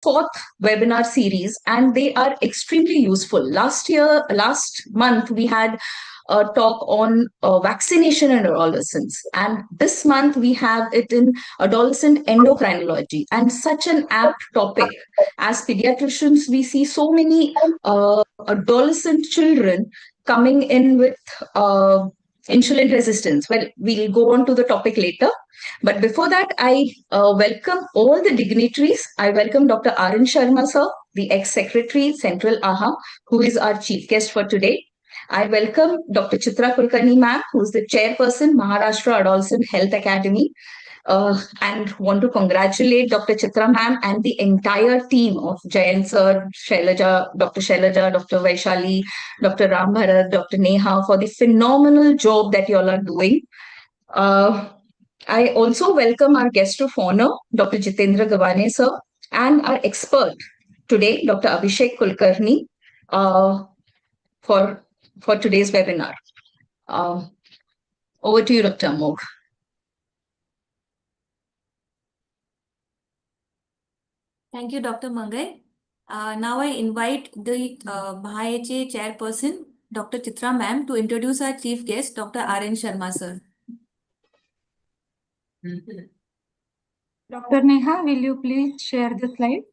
fourth webinar series, and they are extremely useful. Last month, we had a talk on vaccination in adolescents, and this month we have it in adolescent endocrinology, and such an apt topic. As pediatricians, we see so many adolescent children coming in with insulin resistance. Well, we'll go on to the topic later. But before that, I welcome all the dignitaries. I welcome Dr. R.N. Sharma, sir, the ex-secretary, Central AHA, who is our chief guest for today. I welcome Dr. Chitra Kulkarni, ma'am, who is the chairperson, Maharashtra Adolescent Health Academy. And want to congratulate Dr. Chitra ma'am and the entire team of Jayant sir, Dr. Shailaja, Dr. Vaishali, Dr. Ram Bharat, Dr. Neha for the phenomenal job that you all are doing. I also welcome our guest of honor, Dr. Jitendra Gawane sir, and our expert today, Dr. Abhishek Kulkarni, for today's webinar. Over to you, Dr. Amog. Thank you, Dr. Mangai. Now I invite the MAHA AHA chairperson, Dr. Chitra ma'am, to introduce our chief guest, Dr. R.N. Sharma sir. Dr. Neha, will you please share the slide?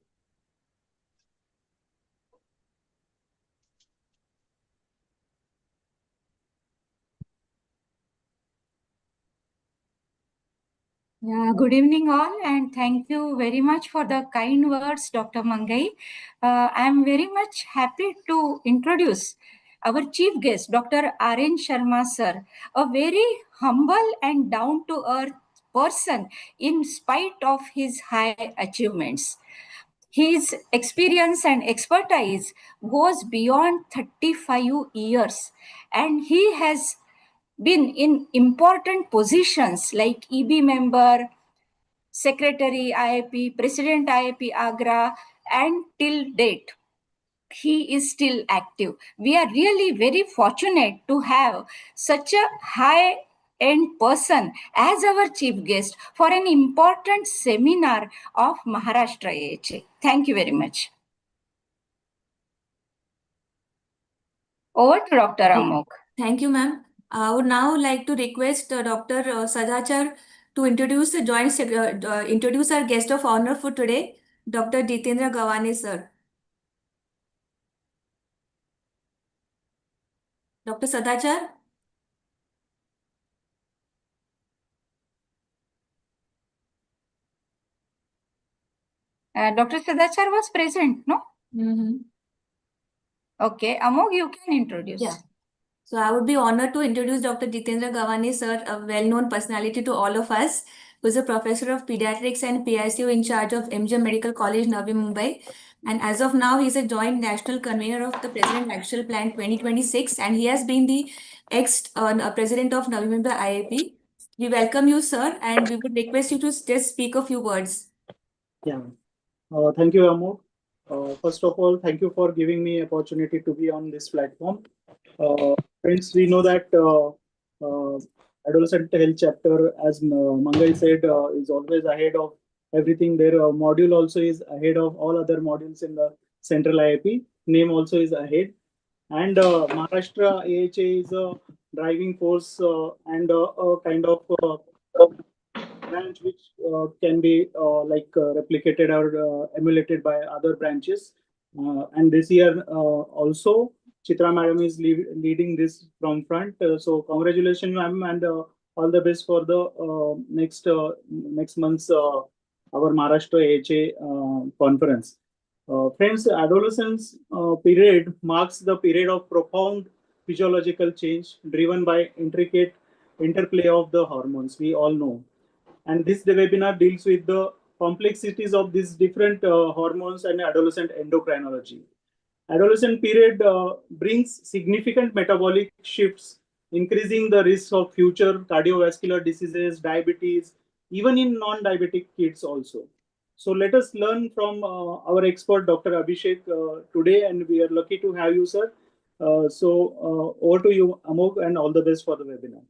Good evening all, and thank you very much for the kind words, Dr. Mangai. I am very much happy to introduce our chief guest, Dr. R.N. Sharma sir, a very humble and down-to-earth person in spite of his high achievements. His experience and expertise goes beyond 35 years, and he has been in important positions like EB member, Secretary IIP, President IIP Agra, and till date, he is still active. We are really very fortunate to have such a high-end person as our chief guest for an important seminar of Maharashtra AHA. Thank you very much. Over to Dr. Amok. Thank you, ma'am. I would now like to request Dr. Sadachar to introduce our guest of honor for today, Dr. Jitendra Gawane sir. Dr. Sadachar? Dr. Sadachar was present, no? Mm-hmm. Okay, Amog, you can introduce. Yeah. So I would be honored to introduce Dr. Jitendra Gawane sir, a well-known personality to all of us, who is a professor of pediatrics and PICU in charge of MGM Medical College, Navi Mumbai. And as of now, he is a joint national convener of the President Action Plan 2026, and he has been the ex-president of Navi Mumbai IIP. We welcome you, sir, and we would request you to just speak a few words. Yeah. Thank you, Amok. First of all, thank you for giving me opportunity to be on this platform. Friends, we know that adolescent health chapter, as Mangai said, is always ahead of everything. Their module also is ahead of all other modules in the central IIP. Name also is ahead. And Maharashtra AHA is a driving force and a kind of branch which can be replicated or emulated by other branches. And this year also, Chitra madam is leading this from front. So congratulations, ma'am, and all the best for the next month's our Maharashtra AHA conference. Friends, adolescence period marks the period of profound physiological change driven by intricate interplay of the hormones, we all know. And this webinar deals with the complexities of these different hormones and adolescent endocrinology. Adolescent period brings significant metabolic shifts, increasing the risk of future cardiovascular diseases, diabetes, even in non-diabetic kids also. So let us learn from our expert, Dr. Abhishek, today, and we are lucky to have you, sir. Over to you, Amog, and all the best for the webinar.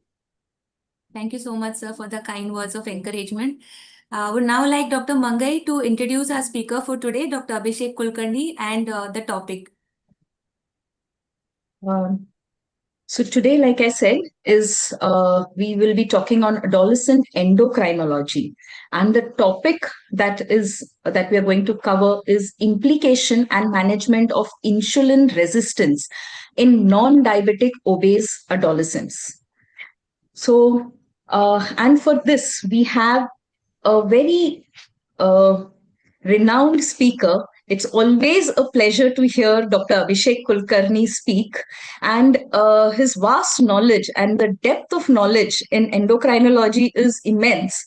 Thank you so much, sir, for the kind words of encouragement. I would now like Dr. Mangai to introduce our speaker for today, Dr. Abhishek Kulkarni, and the topic. Um, so today, like I said, is we will be talking on adolescent endocrinology, and the topic that we are going to cover is implication and management of insulin resistance in non-diabetic obese adolescents. So, and for this, we have a very renowned speaker. It's always a pleasure to hear Dr. Abhishek Kulkarni speak, and his vast knowledge and the depth of knowledge in endocrinology is immense.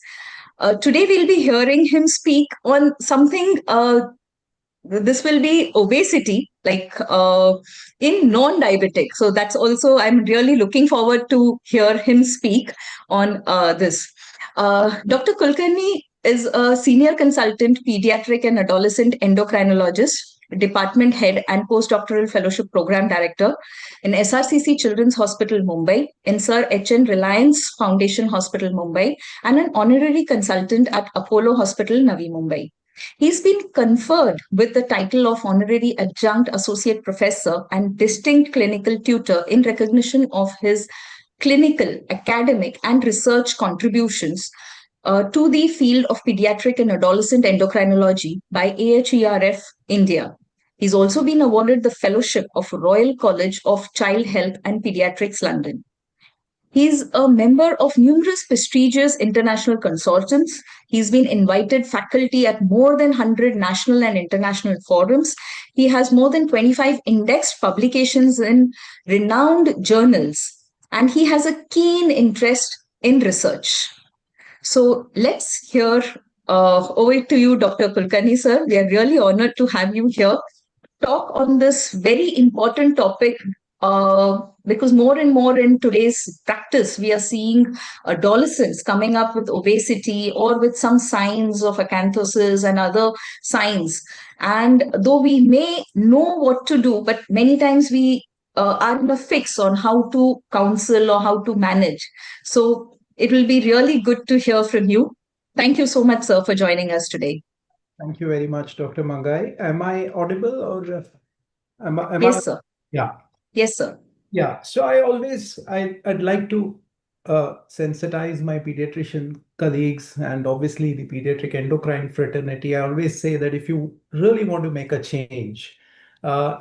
Today, we'll be hearing him speak on something. This will be obesity, like in non-diabetic. So that's also, I'm really looking forward to hear him speak on this. Dr. Kulkarni is a senior consultant, pediatric and adolescent endocrinologist, department head and postdoctoral fellowship program director in SRCC Children's Hospital, Mumbai, in Sir H.N. Reliance Foundation Hospital, Mumbai, and an honorary consultant at Apollo Hospital, Navi Mumbai. He's been conferred with the title of Honorary Adjunct Associate Professor and Distinct Clinical Tutor in recognition of his clinical, academic, and research contributions to the field of pediatric and adolescent endocrinology by AHERF India. He's also been awarded the Fellowship of Royal College of Child Health and Pediatrics, London. He's a member of numerous prestigious international consortiums. He's been invited faculty at more than 100 national and international forums. He has more than 25 indexed publications in renowned journals, and he has a keen interest in research. So let's hear over to you, Dr. Kulkarni, sir. We are really honored to have you here. Talk on this very important topic because more and more in today's practice, we are seeing adolescents coming up with obesity or with some signs of acanthosis and other signs. And though we may know what to do, but many times we are in a fix on how to counsel or how to manage. So it will be really good to hear from you. Thank you so much, sir, for joining us today. Thank you very much, Dr. Mangai. Am I audible or Yes, sir. Yeah. Yes, sir. Yeah. So I'd like to sensitize my pediatrician colleagues and obviously the pediatric endocrine fraternity. I always say that if you really want to make a change,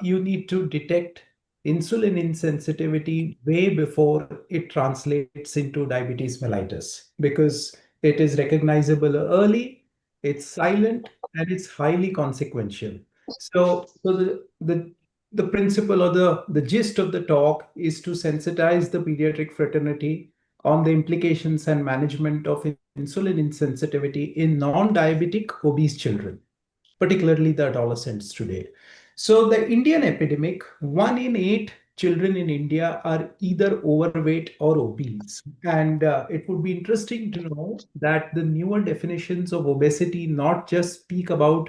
you need to detect insulin insensitivity way before it translates into diabetes mellitus, because it is recognizable early, it's silent, and it's highly consequential. So the principle or the gist of the talk is to sensitize the pediatric fraternity on the implications and management of insulin insensitivity in non-diabetic obese children, particularly the adolescents today. So the Indian epidemic, 1 in 8 children in India are either overweight or obese. And it would be interesting to know that the newer definitions of obesity not just speak about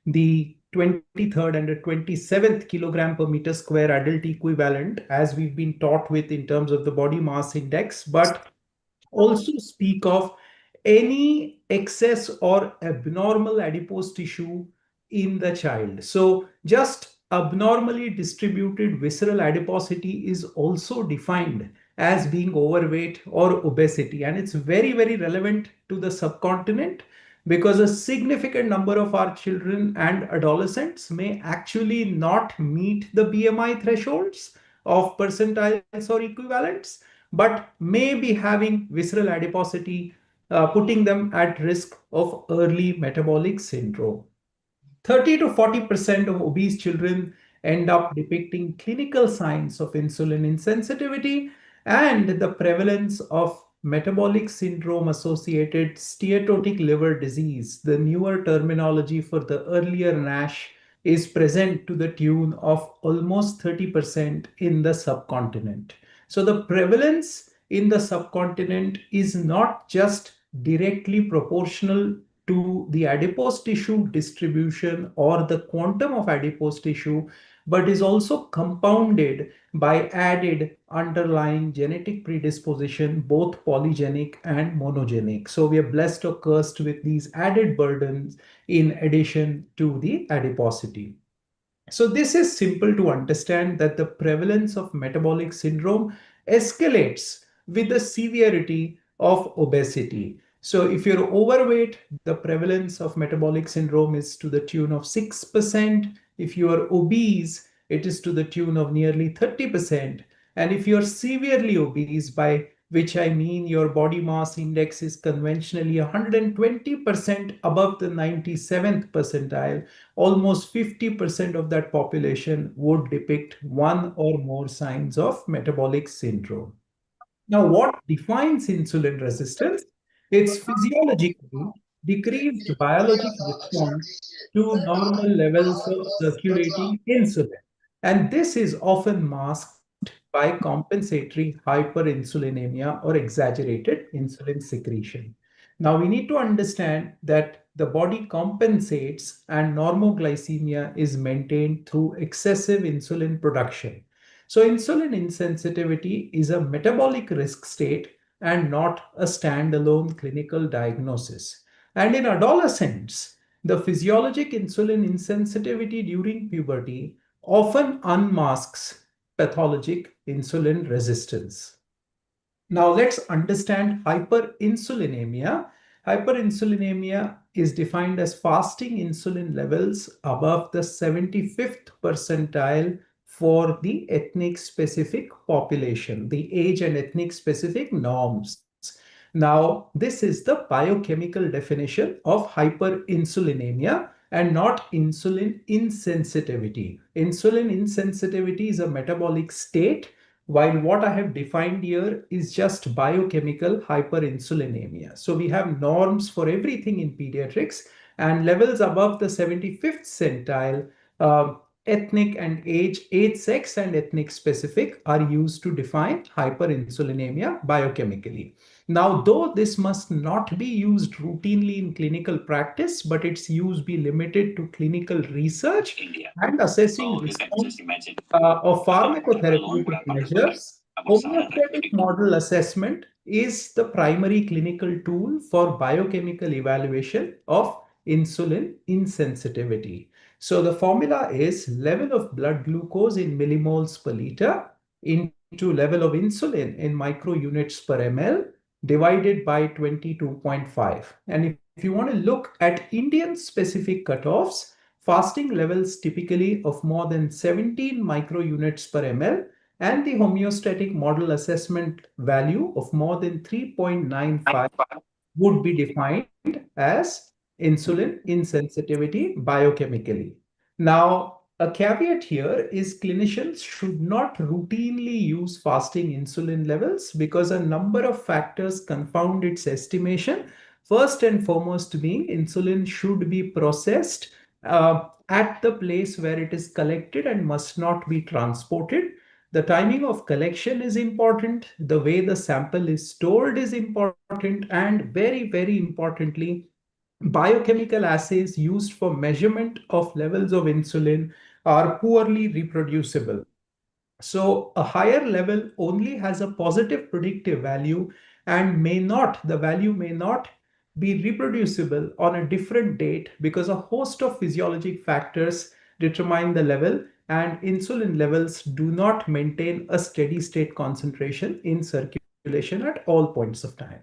the 23rd and the 27th kilogram per meter square adult equivalent, as we've been taught with in terms of the body mass index, but also speak of any excess or abnormal adipose tissue in the child. So just abnormally distributed visceral adiposity is also defined as being overweight or obesity. And it's very, very relevant to the subcontinent, because a significant number of our children and adolescents may actually not meet the BMI thresholds of percentiles or equivalents, but may be having visceral adiposity, putting them at risk of early metabolic syndrome. 30 to 40% of obese children end up depicting clinical signs of insulin insensitivity, and the prevalence of metabolic syndrome associated steatotic liver disease, the newer terminology for the earlier NASH, is present to the tune of almost 30% in the subcontinent. So the prevalence in the subcontinent is not just directly proportional to the adipose tissue distribution or the quantum of adipose tissue, but is also compounded by added underlying genetic predisposition, both polygenic and monogenic. So we are blessed or cursed with these added burdens in addition to the adiposity. So this is simple to understand that the prevalence of metabolic syndrome escalates with the severity of obesity. So if you're overweight, the prevalence of metabolic syndrome is to the tune of 6%. If you are obese, it is to the tune of nearly 30%. And if you're severely obese, by which I mean your body mass index is conventionally 120% above the 97th percentile, almost 50% of that population would depict one or more signs of metabolic syndrome. Now, what defines insulin resistance? It's physiologically decreased biologic response to normal levels of circulating insulin. And this is often masked by compensatory hyperinsulinemia or exaggerated insulin secretion. Now, we need to understand that the body compensates and normoglycemia is maintained through excessive insulin production. So insulin insensitivity is a metabolic risk state and not a standalone clinical diagnosis. And in adolescents, the physiologic insulin insensitivity during puberty often unmasks pathologic insulin resistance. Now let's understand hyperinsulinemia. Hyperinsulinemia is defined as fasting insulin levels above the 75th percentile for the ethnic specific population, the age and ethnic specific norms. Now, this is the biochemical definition of hyperinsulinemia and not insulin insensitivity. Insulin insensitivity is a metabolic state, while what I have defined here is just biochemical hyperinsulinemia. So we have norms for everything in pediatrics, and levels above the 75th centile, ethnic and age, sex, and ethnic specific are used to define hyperinsulinemia biochemically. Now, though this must not be used routinely in clinical practice, but its use be limited to clinical research and assessing response of pharmacotherapeutic measures, homeostatic model assessment is the primary clinical tool for biochemical evaluation of insulin insensitivity. So the formula is level of blood glucose in millimoles per liter into level of insulin in microunits per ml divided by 22.5. And if you want to look at Indian specific cutoffs, fasting levels typically of more than 17 microunits per ml and the homeostatic model assessment value of more than 3.95 would be defined as insulin insensitivity biochemically. Now, a caveat here is clinicians should not routinely use fasting insulin levels because a number of factors confound its estimation. First and foremost being insulin should be processed at the place where it is collected and must not be transported. The timing of collection is important. The way the sample is stored is important. And very, very importantly, biochemical assays used for measurement of levels of insulin are poorly reproducible. So a higher level only has a positive predictive value and the value may not be reproducible on a different date because a host of physiologic factors determine the level, and insulin levels do not maintain a steady state concentration in circulation at all points of time.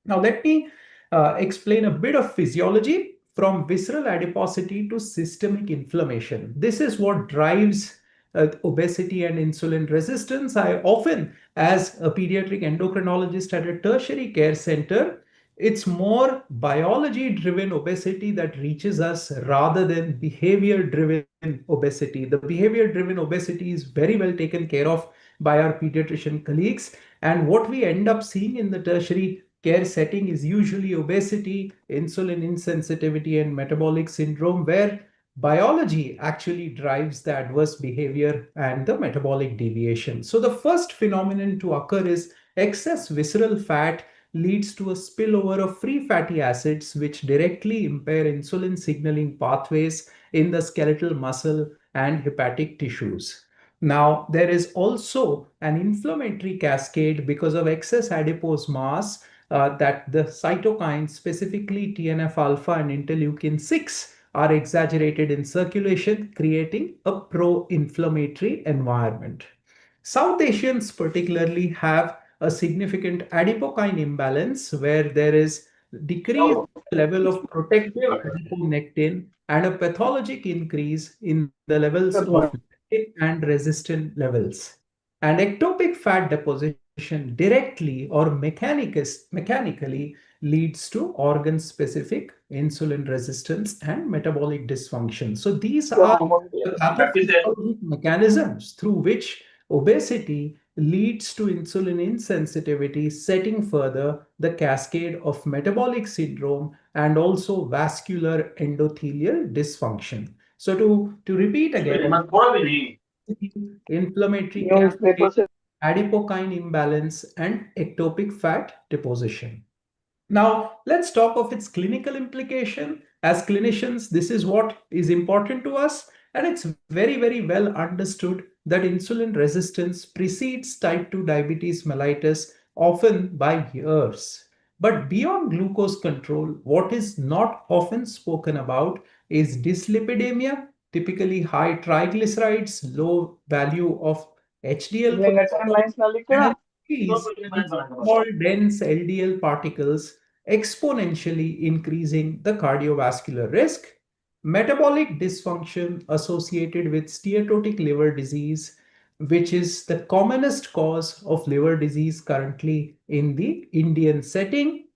Now, let me explain a bit of physiology from visceral adiposity to systemic inflammation. This is what drives obesity and insulin resistance. I often, as a pediatric endocrinologist at a tertiary care center, it's more biology-driven obesity that reaches us rather than behavior-driven obesity. The behavior-driven obesity is very well taken care of by our pediatrician colleagues. And what we end up seeing in the tertiary care setting is usually obesity, insulin insensitivity, and metabolic syndrome, where biology actually drives the adverse behavior and the metabolic deviation. So the first phenomenon to occur is excess visceral fat leads to a spillover of free fatty acids, which directly impair insulin signaling pathways in the skeletal muscle and hepatic tissues. Now, there is also an inflammatory cascade because of excess adipose mass that the cytokines, specifically TNF alpha and interleukin 6, are exaggerated in circulation, creating a pro-inflammatory environment. South Asians particularly have a significant adipokine imbalance where there is decreased level of protective adiponectin and a pathologic increase in the levels of leptin and resistant levels. And ectopic fat deposition directly or mechanically leads to organ-specific insulin resistance and metabolic dysfunction. So these are the pathophysiologic mechanisms through which obesity leads to insulin insensitivity, setting further the cascade of metabolic syndrome and also vascular endothelial dysfunction. So to repeat again, inflammatory cascade, adipokine imbalance, and ectopic fat deposition. Now, let's talk of its clinical implication. As clinicians, this is what is important to us, and it's very, very well understood that insulin resistance precedes type 2 diabetes mellitus often by years. But beyond glucose control, what is not often spoken about is dyslipidemia, typically high triglycerides, low value of HDL cholesterol, and increase in small dense LDL particles, exponentially increasing the cardiovascular risk. Metabolic dysfunction associated with steatotic liver disease, which is the commonest cause of liver disease currently in the Indian setting.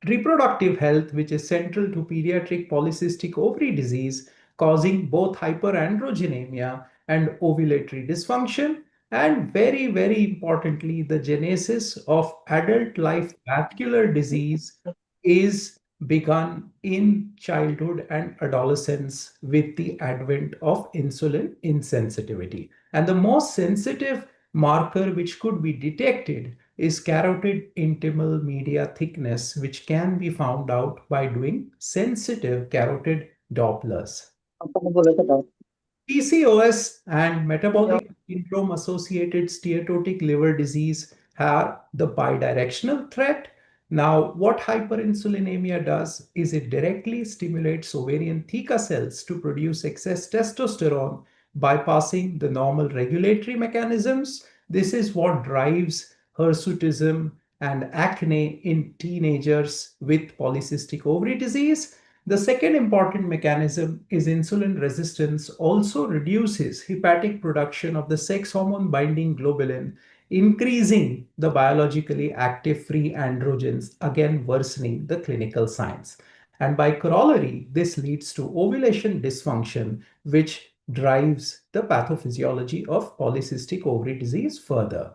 Reproductive health, which is central to pediatric polycystic ovary disease, causing both hyperandrogenemia and ovulatory dysfunction. And very, very importantly, the genesis of adult life vascular disease is begun in childhood and adolescence with the advent of insulin insensitivity. And the most sensitive marker which could be detected is carotid intimal media thickness, which can be found out by doing sensitive carotid Dopplers. PCOS and metabolic syndrome associated steatotic liver disease have the bidirectional threat. Now, what hyperinsulinemia does is it directly stimulates ovarian theca cells to produce excess testosterone, bypassing the normal regulatory mechanisms. This is what drives hirsutism and acne in teenagers with polycystic ovary disease. The second important mechanism is insulin resistance also reduces hepatic production of the sex hormone binding globulin, increasing the biologically active free androgens, again worsening the clinical signs. And by corollary, this leads to ovulation dysfunction, which drives the pathophysiology of polycystic ovary disease further.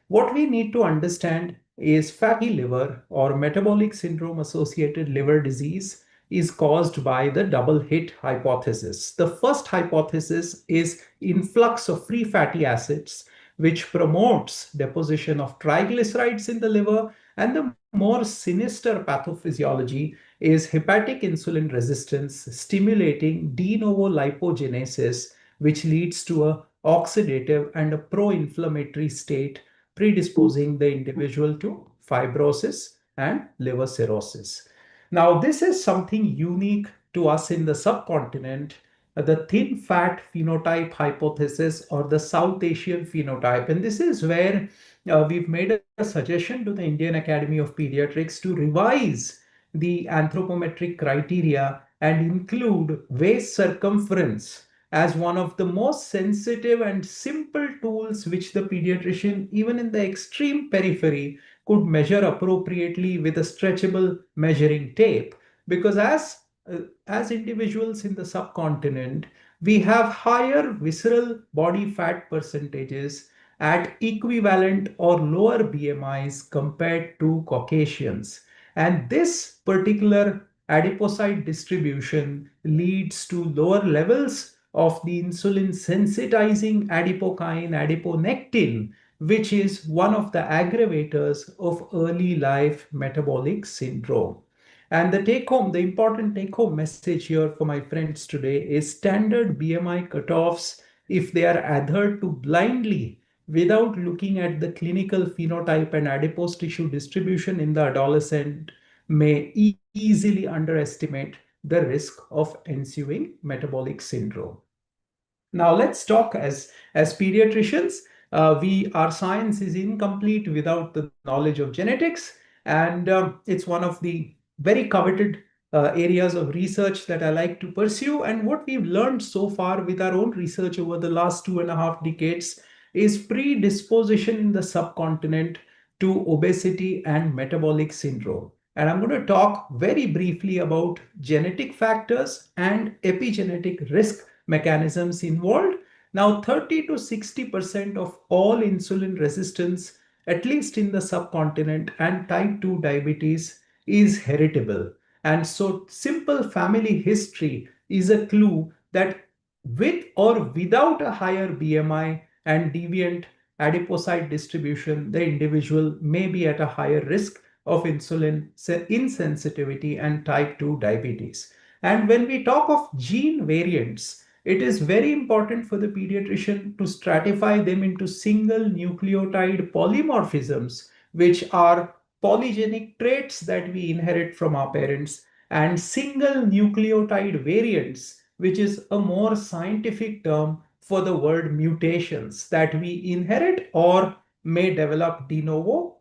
What we need to understand is fatty liver or metabolic syndrome associated liver disease is caused by the double hit hypothesis. The first hypothesis is influx of free fatty acids, which promotes deposition of triglycerides in the liver, and the more sinister pathophysiology is hepatic insulin resistance stimulating de novo lipogenesis, which leads to a oxidative and a pro-inflammatory state predisposing the individual to fibrosis and liver cirrhosis. Now, this is something unique to us in the subcontinent, the thin fat phenotype hypothesis or the South Asian phenotype. And this is where we've made a suggestion to the Indian Academy of Pediatrics to revise the anthropometric criteria and include waist circumference as one of the most sensitive and simple tools which the pediatrician, even in the extreme periphery, could measure appropriately with a stretchable measuring tape. Because as individuals in the subcontinent, we have higher visceral body fat percentages at equivalent or lower BMIs compared to Caucasians. And this particular adipocyte distribution leads to lower levels of the insulin sensitizing adipokine, adiponectin, which is one of the aggravators of early life metabolic syndrome. And the important take home message here for my friends today is standard BMI cutoffs, if they are adhered to blindly without looking at the clinical phenotype and adipose tissue distribution in the adolescent, may easily underestimate the risk of ensuing metabolic syndrome. Now let's talk as pediatricians. We our science is incomplete without the knowledge of genetics, and it's one of the very coveted areas of research that I like to pursue. And what we've learned so far with our own research over the last 2.5 decades is predisposition in the subcontinent to obesity and metabolic syndrome. And I'm going to talk very briefly about genetic factors and epigenetic risk mechanisms involved. Now, 30 to 60% of all insulin resistance, at least in the subcontinent, and type 2 diabetes is heritable. And so, simple family history is a clue that with or without a higher BMI and deviant adipocyte distribution, the individual may be at a higher risk of insulin insensitivity and type 2 diabetes. And when we talk of gene variants, it is very important for the pediatrician to stratify them into single nucleotide polymorphisms, which are polygenic traits that we inherit from our parents, and single nucleotide variants, which is a more scientific term for the word mutations that we inherit or may develop de novo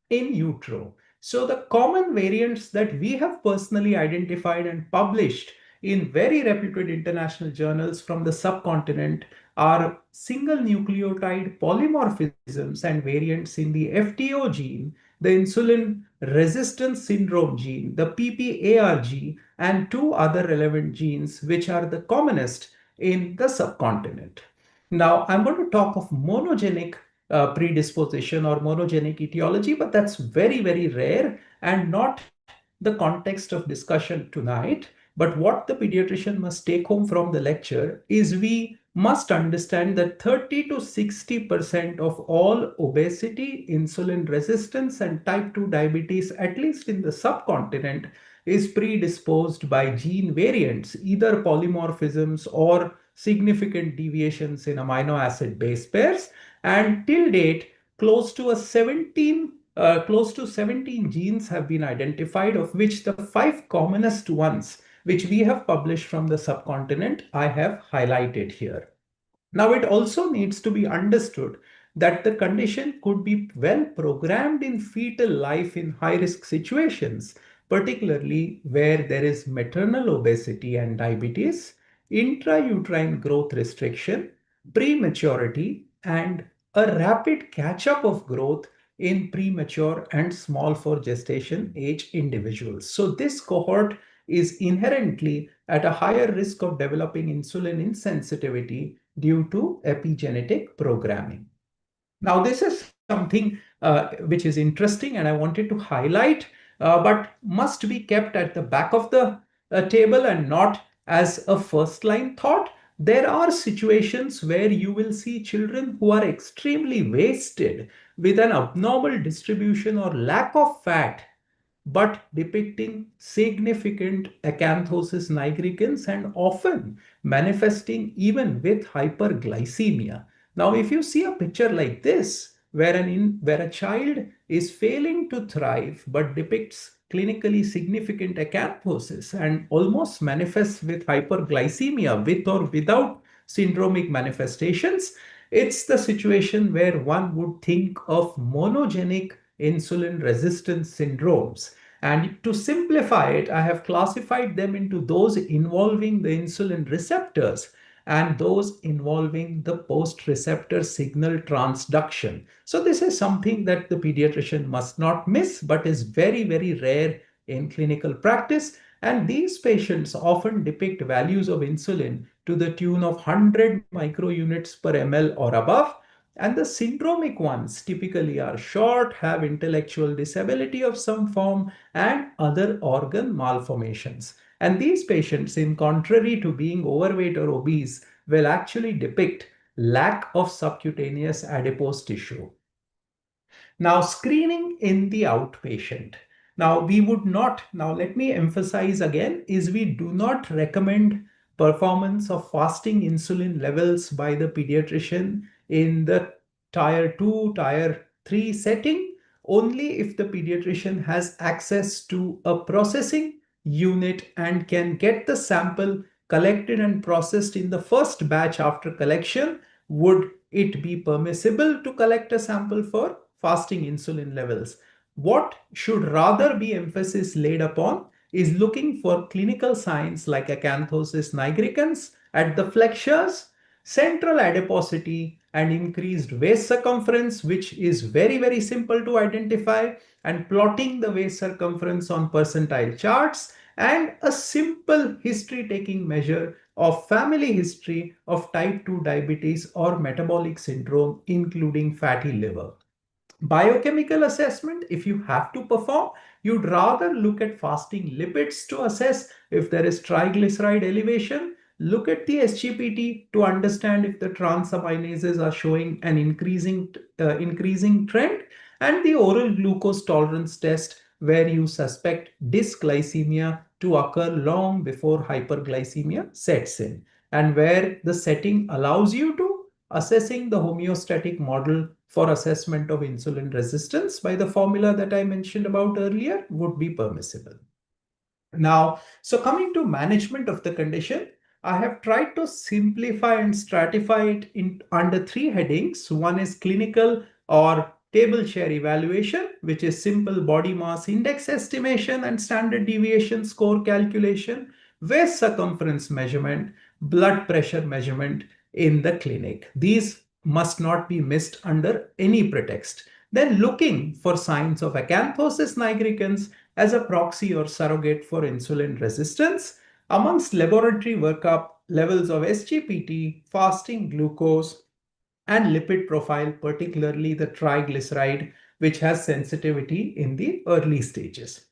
in utero. So the common variants that we have personally identified and published in very reputed international journals from the subcontinent are single nucleotide polymorphisms and variants in the FTO gene, the insulin resistance syndrome gene, the PPAR and two other relevant genes which are the commonest in the subcontinent. Now, I'm going to talk of monogenic predisposition or monogenic etiology, but that's very, very rare and not the context of discussion tonight. But what the pediatrician must take home from the lecture is we must understand that 30 to 60% of all obesity, insulin resistance, and type 2 diabetes, at least in the subcontinent, is predisposed by gene variants, either polymorphisms or significant deviations in amino acid base pairs. And till date, close to 17 genes have been identified, of which the five commonest ones, which we have published from the subcontinent, I have highlighted here. Now, it also needs to be understood that the condition could be well programmed in fetal life in high risk situations, particularly where there is maternal obesity and diabetes, intrauterine growth restriction, prematurity, and a rapid catch up of growth in premature and small for gestation age individuals. So, this cohort is inherently at a higher risk of developing insulin insensitivity due to epigenetic programming. Now, this is something which is interesting and I wanted to highlight, but must be kept at the back of the table and not as a first line thought. There are situations where you will see children who are extremely wasted with an abnormal distribution or lack of fat but depicting significant acanthosis nigricans and often manifesting even with hyperglycemia. Now, if you see a picture like this, where a child is failing to thrive but depicts clinically significant acanthosis and almost manifests with hyperglycemia with or without syndromic manifestations, it's the situation where one would think of monogenic insulin resistance syndromes. And to simplify it, I have classified them into those involving the insulin receptors and those involving the post-receptor signal transduction. So this is something that the pediatrician must not miss, but is very, very rare in clinical practice. And these patients often depict values of insulin to the tune of 100 microunits per ml or above. And the syndromic ones typically are short, have intellectual disability of some form, and other organ malformations. And these patients, in contrary to being overweight or obese, will actually depict lack of subcutaneous adipose tissue. Now, screening in the outpatient. Now, we would not, now let me emphasize again, is we do not recommend performance of fasting insulin levels by the pediatrician in the tier 2, tier 3 setting, only if the pediatrician has access to a processing unit and can get the sample collected and processed in the first batch after collection. Would it be permissible to collect a sample for fasting insulin levels? What should rather be emphasis laid upon is looking for clinical signs like acanthosis nigricans at the flexures, central adiposity, and increased waist circumference, which is very, very simple to identify, and plotting the waist circumference on percentile charts, and a simple history taking measure of family history of type 2 diabetes or metabolic syndrome, including fatty liver. Biochemical assessment, if you have to perform, you'd rather look at fasting lipids to assess if there is triglyceride elevation. Look at the SGPT to understand if the transaminases are showing an increasing trend, and the oral glucose tolerance test where you suspect dysglycemia to occur long before hyperglycemia sets in, and where the setting allows you to assessing the homeostatic model for assessment of insulin resistance by the formula that I mentioned about earlier would be permissible. Now, so coming to management of the condition, I have tried to simplify and stratify it in under three headings. One is clinical or table share evaluation, which is simple body mass index estimation and standard deviation score calculation, waist circumference measurement, blood pressure measurement in the clinic. These must not be missed under any pretext. Then looking for signs of acanthosis nigricans as a proxy or surrogate for insulin resistance. Amongst laboratory workup, levels of SGPT, fasting glucose, and lipid profile, particularly the triglyceride, which has sensitivity in the early stages.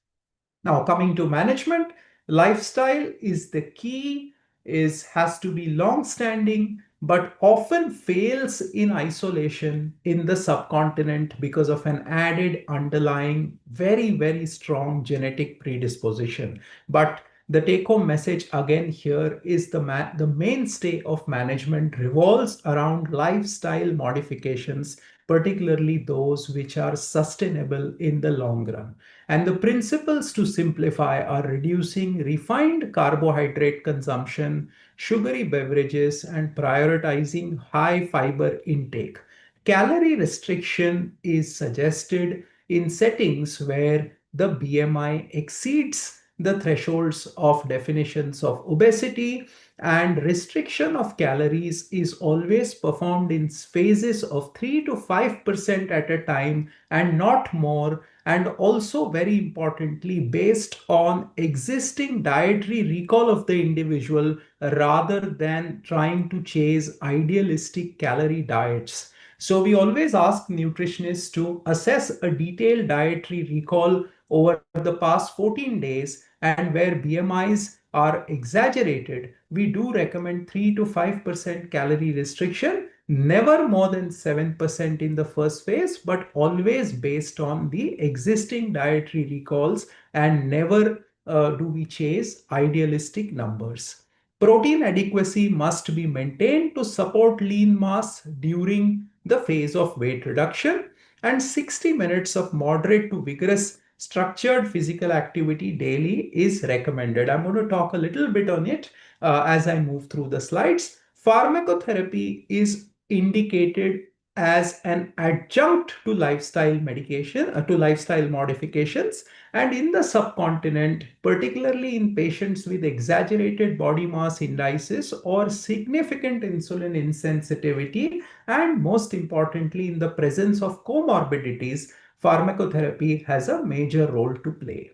Now, coming to management, lifestyle is the key, has to be long-standing, but often fails in isolation in the subcontinent because of an added underlying very, very strong genetic predisposition. But the take-home message again here is the mainstay of management revolves around lifestyle modifications, particularly those which are sustainable in the long run. And the principles to simplify are reducing refined carbohydrate consumption, sugary beverages, and prioritizing high fiber intake. Calorie restriction is suggested in settings where the BMI exceeds the thresholds of definitions of obesity, and restriction of calories is always performed in phases of 3 to 5% at a time and not more, and also very importantly based on existing dietary recall of the individual rather than trying to chase idealistic calorie diets. So we always ask nutritionists to assess a detailed dietary recall over the past 14 days, and where BMIs are exaggerated, we do recommend 3 to 5% calorie restriction, never more than 7% in the first phase, but always based on the existing dietary recalls, and never do we chase idealistic numbers. Protein adequacy must be maintained to support lean mass during the phase of weight reduction, and 60 minutes of moderate to vigorous structured physical activity daily is recommended. I'm going to talk a little bit on it as I move through the slides. Pharmacotherapy is indicated as an adjunct to lifestyle medication, to lifestyle modifications, and in the subcontinent, particularly in patients with exaggerated body mass indices or significant insulin insensitivity, and most importantly, in the presence of comorbidities, pharmacotherapy has a major role to play.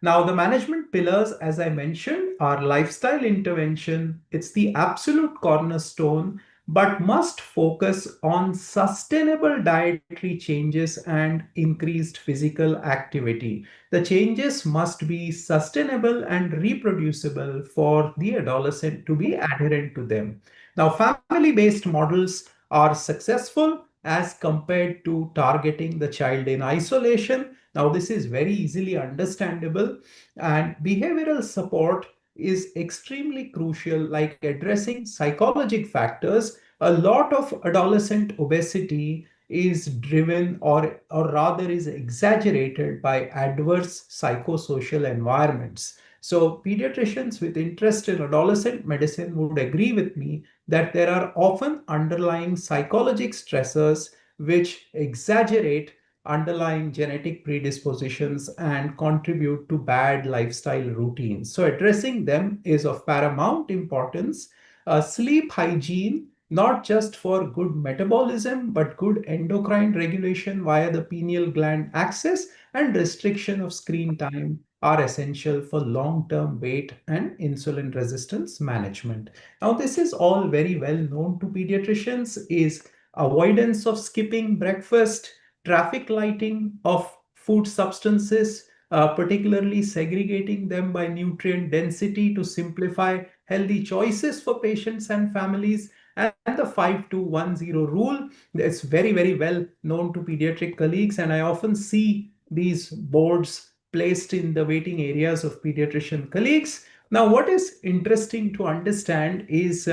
Now, the management pillars, as I mentioned, are lifestyle intervention. It's the absolute cornerstone, but must focus on sustainable dietary changes and increased physical activity. The changes must be sustainable and reproducible for the adolescent to be adherent to them. Now, family-based models are successful as compared to targeting the child in isolation. Now, this is very easily understandable, and behavioral support is extremely crucial, like addressing psychologic factors. A lot of adolescent obesity is driven or rather is exaggerated by adverse psychosocial environments. So pediatricians with interest in adolescent medicine would agree with me that there are often underlying psychologic stressors which exaggerate underlying genetic predispositions and contribute to bad lifestyle routines. So addressing them is of paramount importance. Sleep hygiene, not just for good metabolism, but good endocrine regulation via the pineal gland axis, and restriction of screen time are essential for long-term weight and insulin resistance management. Now, this is all very well known to pediatricians, is avoidance of skipping breakfast, traffic lighting of food substances, particularly segregating them by nutrient density to simplify healthy choices for patients and families, and the 5210 rule. It's very, very well known to pediatric colleagues, and I often see these boards placed in the waiting areas of pediatrician colleagues. Now, what is interesting to understand is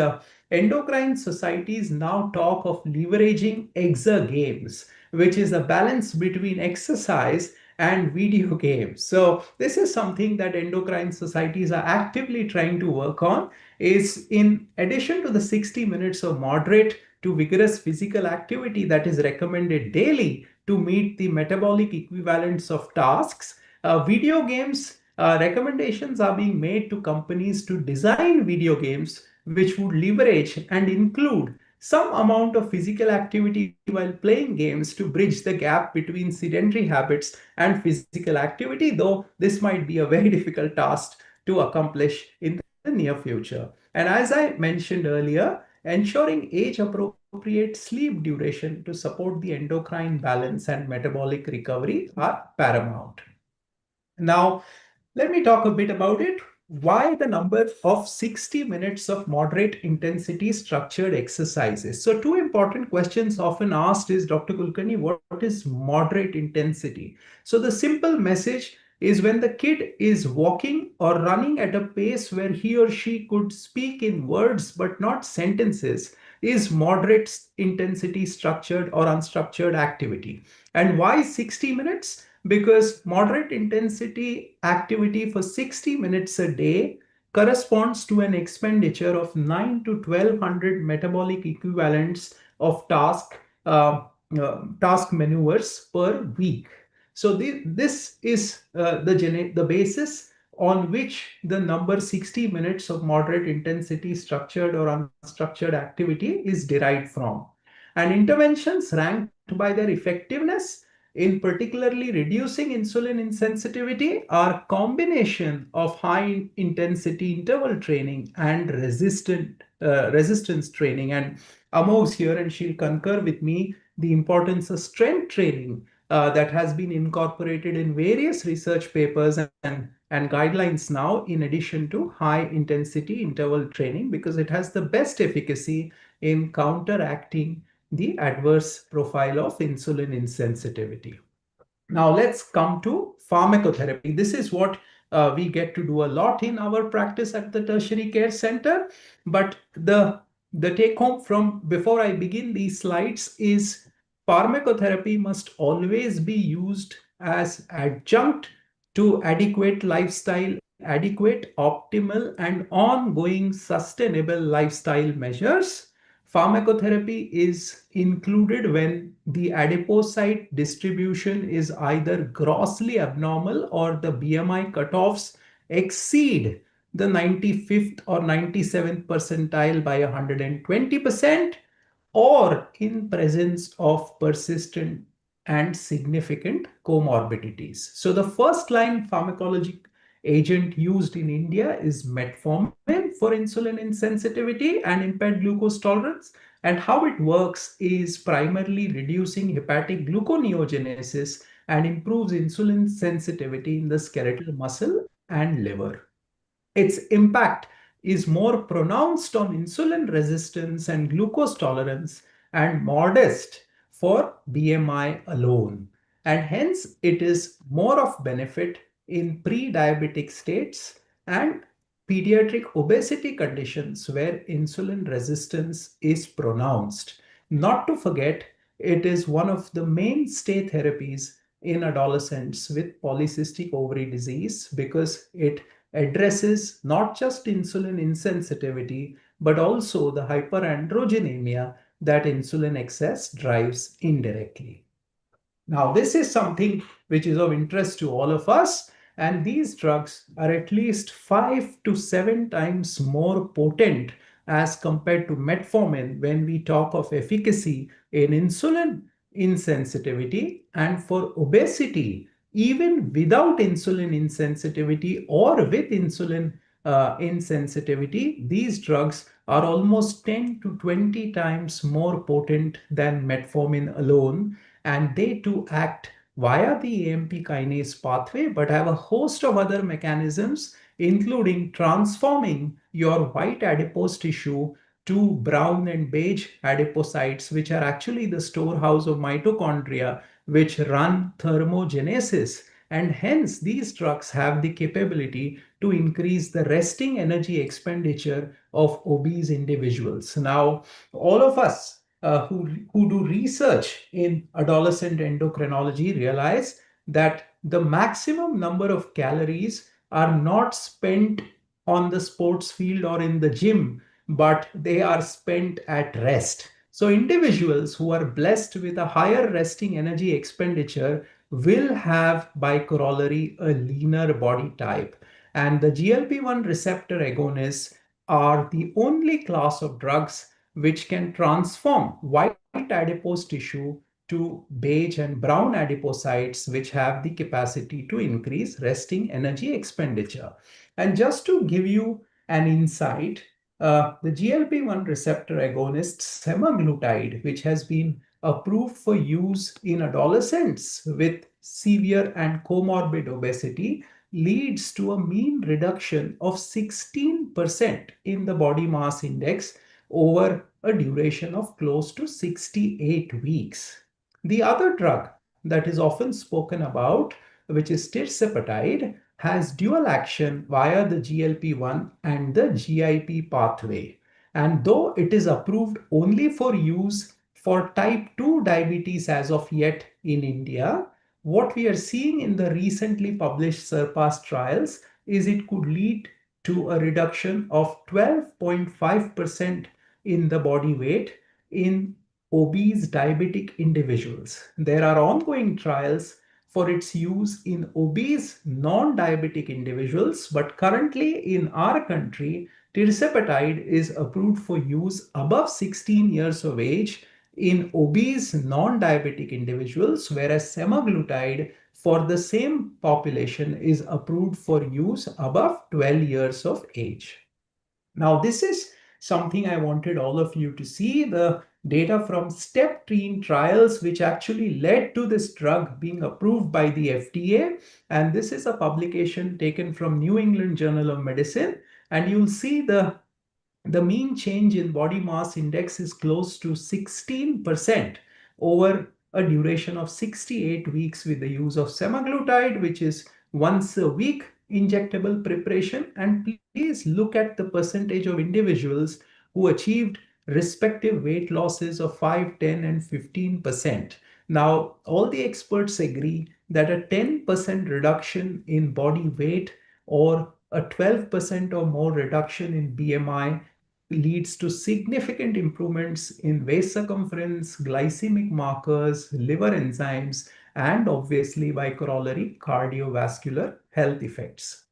endocrine societies now talk of leveraging exergames, which is a balance between exercise and video games. So this is something that endocrine societies are actively trying to work on, is in addition to the 60 minutes of moderate to vigorous physical activity that is recommended daily to meet the metabolic equivalents of tasks, video games recommendations are being made to companies to design video games which would leverage and include some amount of physical activity while playing games to bridge the gap between sedentary habits and physical activity, though this might be a very difficult task to accomplish in the near future. And as I mentioned earlier, ensuring age appropriate sleep duration to support the endocrine balance and metabolic recovery are paramount. Now, let me talk a bit about it. Why the number of 60 minutes of moderate intensity structured exercises? So two important questions often asked is, Dr. Kulkarni, what is moderate intensity? So the simple message is when the kid is walking or running at a pace where he or she could speak in words but not sentences, is moderate intensity structured or unstructured activity. And why 60 minutes? Because moderate intensity activity for 60 minutes a day corresponds to an expenditure of 9 to 1200 metabolic equivalents of task maneuvers per week. So this is the basis on which the number 60 minutes of moderate intensity structured or unstructured activity is derived from. And interventions ranked by their effectiveness in particularly reducing insulin insensitivity are combination of high intensity interval training and resistance training. And Amog's here and she'll concur with me the importance of strength training that has been incorporated in various research papers and guidelines now, in addition to high intensity interval training, because it has the best efficacy in counteracting the adverse profile of insulin insensitivity. Now let's come to pharmacotherapy. This is what we get to do a lot in our practice at the tertiary care center. But the take home from before I begin these slides is pharmacotherapy must always be used as adjunct to adequate lifestyle, adequate, optimal, and ongoing sustainable lifestyle measures. Pharmacotherapy is included when the adipocyte distribution is either grossly abnormal or the BMI cutoffs exceed the 95th or 97th percentile by 120%, or in presence of persistent and significant comorbidities. So the first line pharmacologic agent used in India is metformin for insulin insensitivity and impaired glucose tolerance. And how it works is primarily reducing hepatic gluconeogenesis and improves insulin sensitivity in the skeletal muscle and liver. Its impact is more pronounced on insulin resistance and glucose tolerance, and modest for BMI alone. And hence, it is more of benefit in pre-diabetic states and pediatric obesity conditions where insulin resistance is pronounced. Not to forget, it is one of the mainstay therapies in adolescents with polycystic ovary disease because it addresses not just insulin insensitivity but also the hyperandrogenemia that insulin excess drives indirectly. Now, this is something which is of interest to all of us, and these drugs are at least 5 to 7 times more potent as compared to metformin when we talk of efficacy in insulin insensitivity. And for obesity, even without insulin insensitivity or with insulin insensitivity, these drugs are almost 10 to 20 times more potent than metformin alone, and they too act via the AMP kinase pathway but have a host of other mechanisms, including transforming your white adipose tissue to brown and beige adipocytes, which are actually the storehouse of mitochondria, which run thermogenesis. And hence, these drugs have the capability to increase the resting energy expenditure of obese individuals. Now, all of us who do research in adolescent endocrinology realize that the maximum number of calories are not spent on the sports field or in the gym, but they are spent at rest. So individuals who are blessed with a higher resting energy expenditure will have by corollary a leaner body type. And the GLP-1 receptor agonists are the only class of drugs which can transform white adipose tissue to beige and brown adipocytes, which have the capacity to increase resting energy expenditure. And just to give you an insight, the GLP-1 receptor agonist semaglutide, which has been approved for use in adolescents with severe and comorbid obesity, leads to a mean reduction of 16% in the body mass index over a duration of close to 68 weeks. The other drug that is often spoken about, which is tirzepatide, has dual action via the GLP-1 and the GIP pathway. And though it is approved only for use for type 2 diabetes as of yet in India, what we are seeing in the recently published SURPASS trials is it could lead to a reduction of 12.5% in the body weight in obese diabetic individuals. There are ongoing trials for its use in obese non-diabetic individuals, but currently in our country, tirzepatide is approved for use above 16 years of age in obese non-diabetic individuals, whereas semaglutide for the same population is approved for use above 12 years of age. Now, this is something I wanted all of you to see, the data from STEP-TREAN trials, which actually led to this drug being approved by the FDA. And this is a publication taken from New England Journal of Medicine. And you'll see the mean change in body mass index is close to 16% over a duration of 68 weeks with the use of semaglutide, which is once a week injectable preparation. And please look at the percentage of individuals who achieved respective weight losses of 5, 10, and 15%. Now, all the experts agree that a 10% reduction in body weight or a 12% or more reduction in BMI leads to significant improvements in waist circumference, glycemic markers, liver enzymes, and obviously by corollary cardiovascular health effects.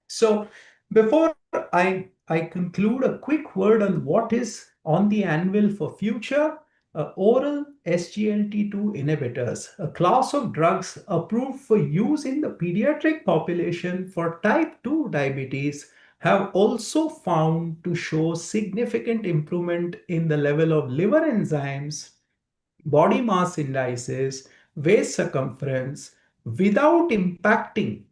So before I conclude, a quick word on what is on the anvil for future. Oral SGLT2 inhibitors, a class of drugs approved for use in the pediatric population for type 2 diabetes, have also found to show significant improvement in the level of liver enzymes, body mass indices, waist circumference, without impacting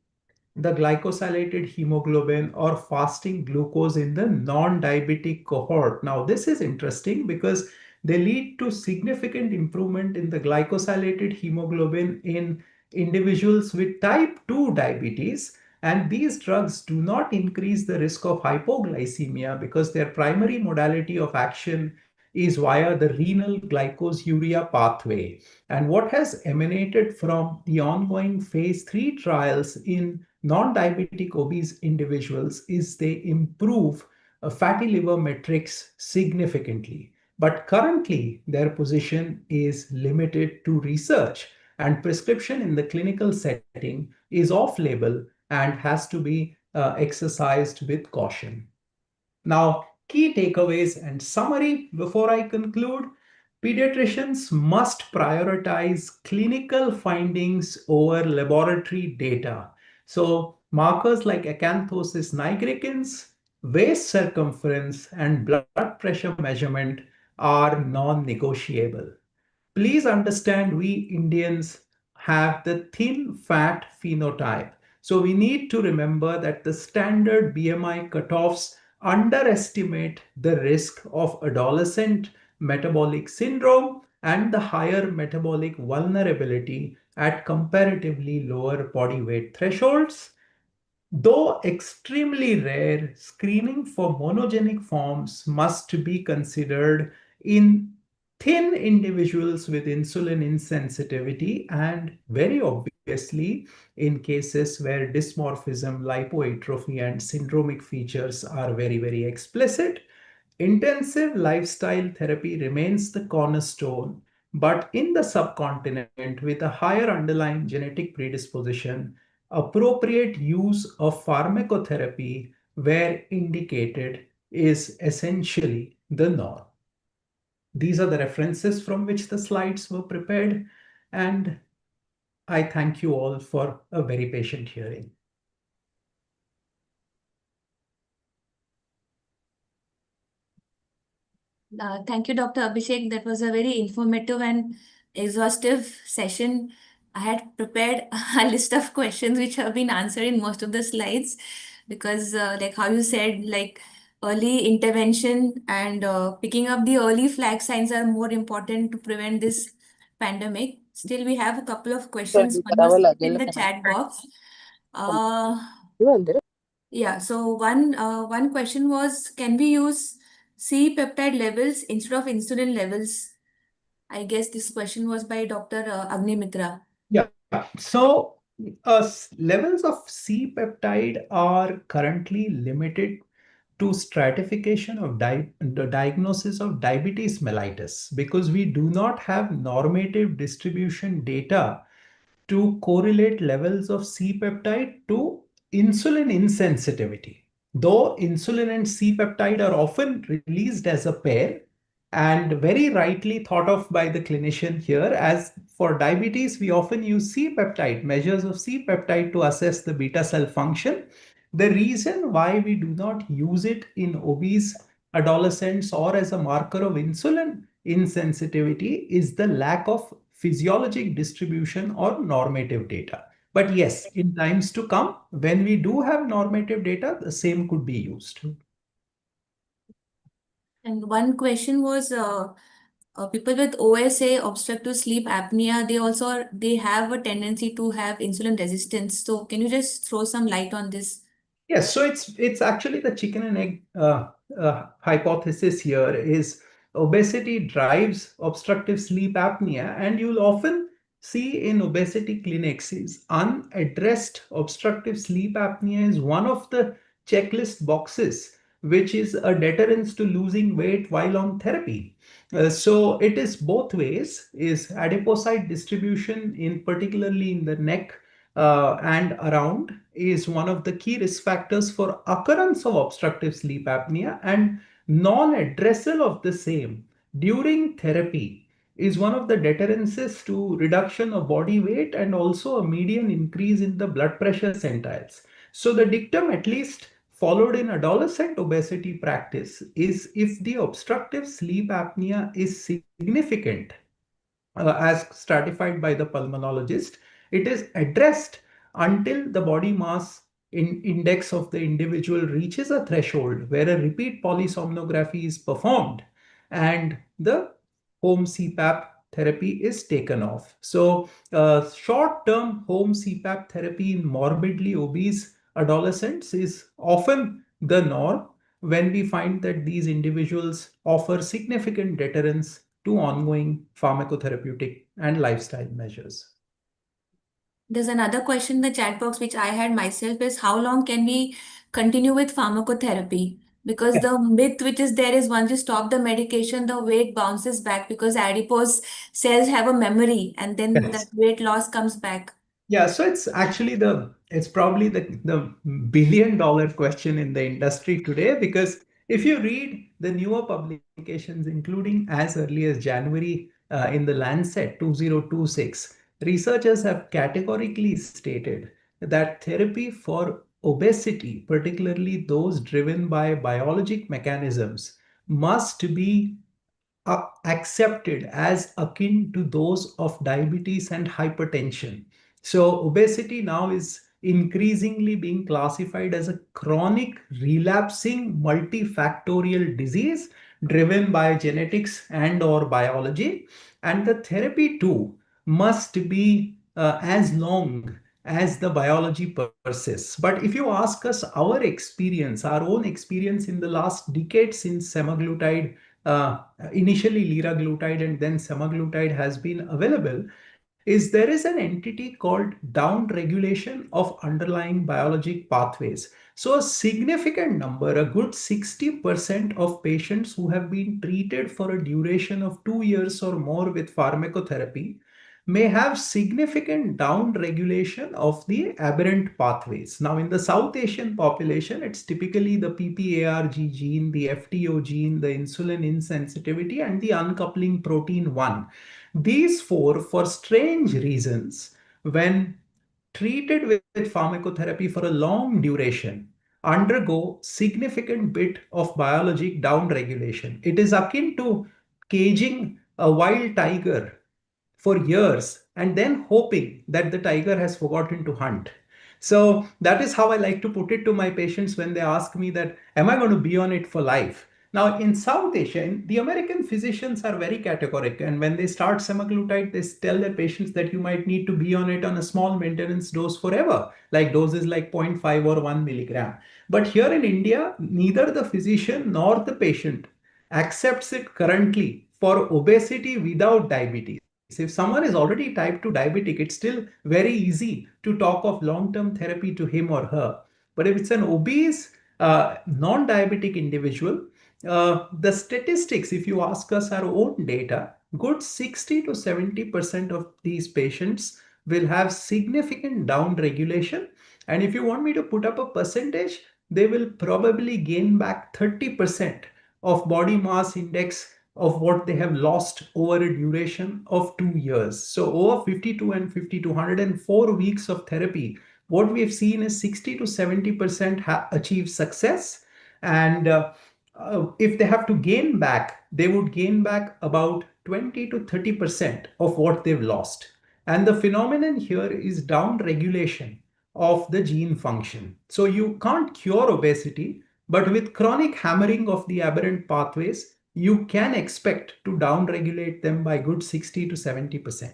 the glycosylated hemoglobin or fasting glucose in the non-diabetic cohort. Now, this is interesting because they lead to significant improvement in the glycosylated hemoglobin in individuals with type 2 diabetes. And these drugs do not increase the risk of hypoglycemia because their primary modality of action is via the renal glycosuria pathway. And what has emanated from the ongoing phase 3 trials in non-diabetic obese individuals is they improve fatty liver metrics significantly. But currently, their position is limited to research, and prescription in the clinical setting is off label and has to be exercised with caution. Now, key takeaways and summary before I conclude. Pediatricians must prioritize clinical findings over laboratory data. So, markers like acanthosis nigricans, waist circumference, and blood pressure measurement are non-negotiable. Please understand we Indians have the thin fat phenotype. So we need to remember that the standard BMI cutoffs underestimate the risk of adolescent metabolic syndrome and the higher metabolic vulnerability at comparatively lower body weight thresholds. Though extremely rare, screening for monogenic forms must be considered in thin individuals with insulin insensitivity and very obviously in cases where dysmorphism, lipoatrophy, and syndromic features are very, very explicit. Intensive lifestyle therapy remains the cornerstone, but in the subcontinent with a higher underlying genetic predisposition, appropriate use of pharmacotherapy where indicated is essentially the norm. These are the references from which the slides were prepared, and I thank you all for a very patient hearing. Thank you, Dr. Abhishek. That was a very informative and exhaustive session. I had prepared a list of questions which have been answered in most of the slides because, like how you said, like early intervention and picking up the early flag signs are more important to prevent this pandemic. Still, we have a couple of questions. One was in the chat box. Uh, yeah, so one question was, can we use C-peptide levels instead of insulin levels? I guess this question was by Dr. Agni Mitra. Yeah, so levels of C peptide are currently limited to stratification of the diagnosis of diabetes mellitus because we do not have normative distribution data to correlate levels of C-peptide to insulin insensitivity. Though insulin and C-peptide are often released as a pair and very rightly thought of by the clinician here, as for diabetes, we often use C-peptide, measures of C-peptide to assess the beta cell function. The reason why we do not use it in obese adolescents or as a marker of insulin insensitivity is the lack of physiologic distribution or normative data. But yes, in times to come, when we do have normative data, the same could be used. And one question was people with OSA, obstructive sleep apnea, they have a tendency to have insulin resistance. So can you just throw some light on this? Yes, so it's actually the chicken and egg hypothesis here is obesity drives obstructive sleep apnea, and you'll often see in obesity clinics is unaddressed obstructive sleep apnea is one of the checklist boxes, which is a deterrence to losing weight while on therapy. So it is both ways, is adipocyte distribution in particularly in the neck and around is one of the key risk factors for occurrence of obstructive sleep apnea, and non-addressal of the same during therapy is one of the deterrences to reduction of body weight and also a median increase in the blood pressure centiles. So the dictum, at least followed in adolescent obesity practice, is if the obstructive sleep apnea is significant, as stratified by the pulmonologist, it is addressed until the body mass index of the individual reaches a threshold where a repeat polysomnography is performed and the home CPAP therapy is taken off. So, short-term home CPAP therapy in morbidly obese adolescents is often the norm when we find that these individuals offer significant deterrence to ongoing pharmacotherapeutic and lifestyle measures. There's another question in the chat box which I had myself is how long can we continue with pharmacotherapy? Because the myth which is there is once you stop the medication, the weight bounces back because adipose cells have a memory and then that Yes. weight loss comes back. Yeah, so it's actually it's probably the billion-dollar question in the industry today, because if you read the newer publications, including as early as January in the Lancet 2026, researchers have categorically stated that therapy for obesity, particularly those driven by biologic mechanisms, must be accepted as akin to those of diabetes and hypertension. So, obesity now is increasingly being classified as a chronic, relapsing, multifactorial disease driven by genetics and or biology, and the therapy too must be as long as the biology persists. But if you ask us our own experience in the last decade since semaglutide, initially liraglutide and then semaglutide has been available, is there is an entity called down regulation of underlying biologic pathways. So a significant number, a good 60% of patients who have been treated for a duration of 2 years or more with pharmacotherapy may have significant down regulation of the aberrant pathways. Now, in the South Asian population, it's typically the PPARG gene, the FTO gene, the insulin insensitivity, and the uncoupling protein 1. These four, for strange reasons, when treated with pharmacotherapy for a long duration, undergo significant bit of biologic downregulation. It is akin to caging a wild tiger for years and then hoping that the tiger has forgotten to hunt. So that is how I like to put it to my patients when they ask me that, am I going to be on it for life? Now, in South Asia, the American physicians are very categoric. And when they start semaglutide, they tell their patients that you might need to be on it on a small maintenance dose forever, like doses like zero point 0.5 or 1 milligram. But here in India, neither the physician nor the patient accepts it currently for obesity without diabetes. If someone is already type 2 diabetic, it's still very easy to talk of long-term therapy to him or her. But if it's an obese, non-diabetic individual, the statistics, if you ask us our own data, good 60 to 70% of these patients will have significant down regulation. And if you want me to put up a percentage, they will probably gain back 30% of body mass index of what they have lost over a duration of 2 years. So over 52 and 52, 104 weeks of therapy, what we've seen is 60 to 70% achieve success. And if they have to gain back, they would gain back about 20 to 30% of what they've lost. And the phenomenon here is down regulation of the gene function. So you can't cure obesity, but with chronic hammering of the aberrant pathways, you can expect to downregulate them by good 60 to 70%.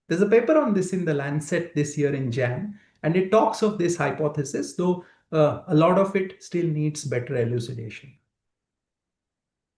There's a paper on this in the Lancet this year in Jan, and it talks of this hypothesis, though a lot of it still needs better elucidation.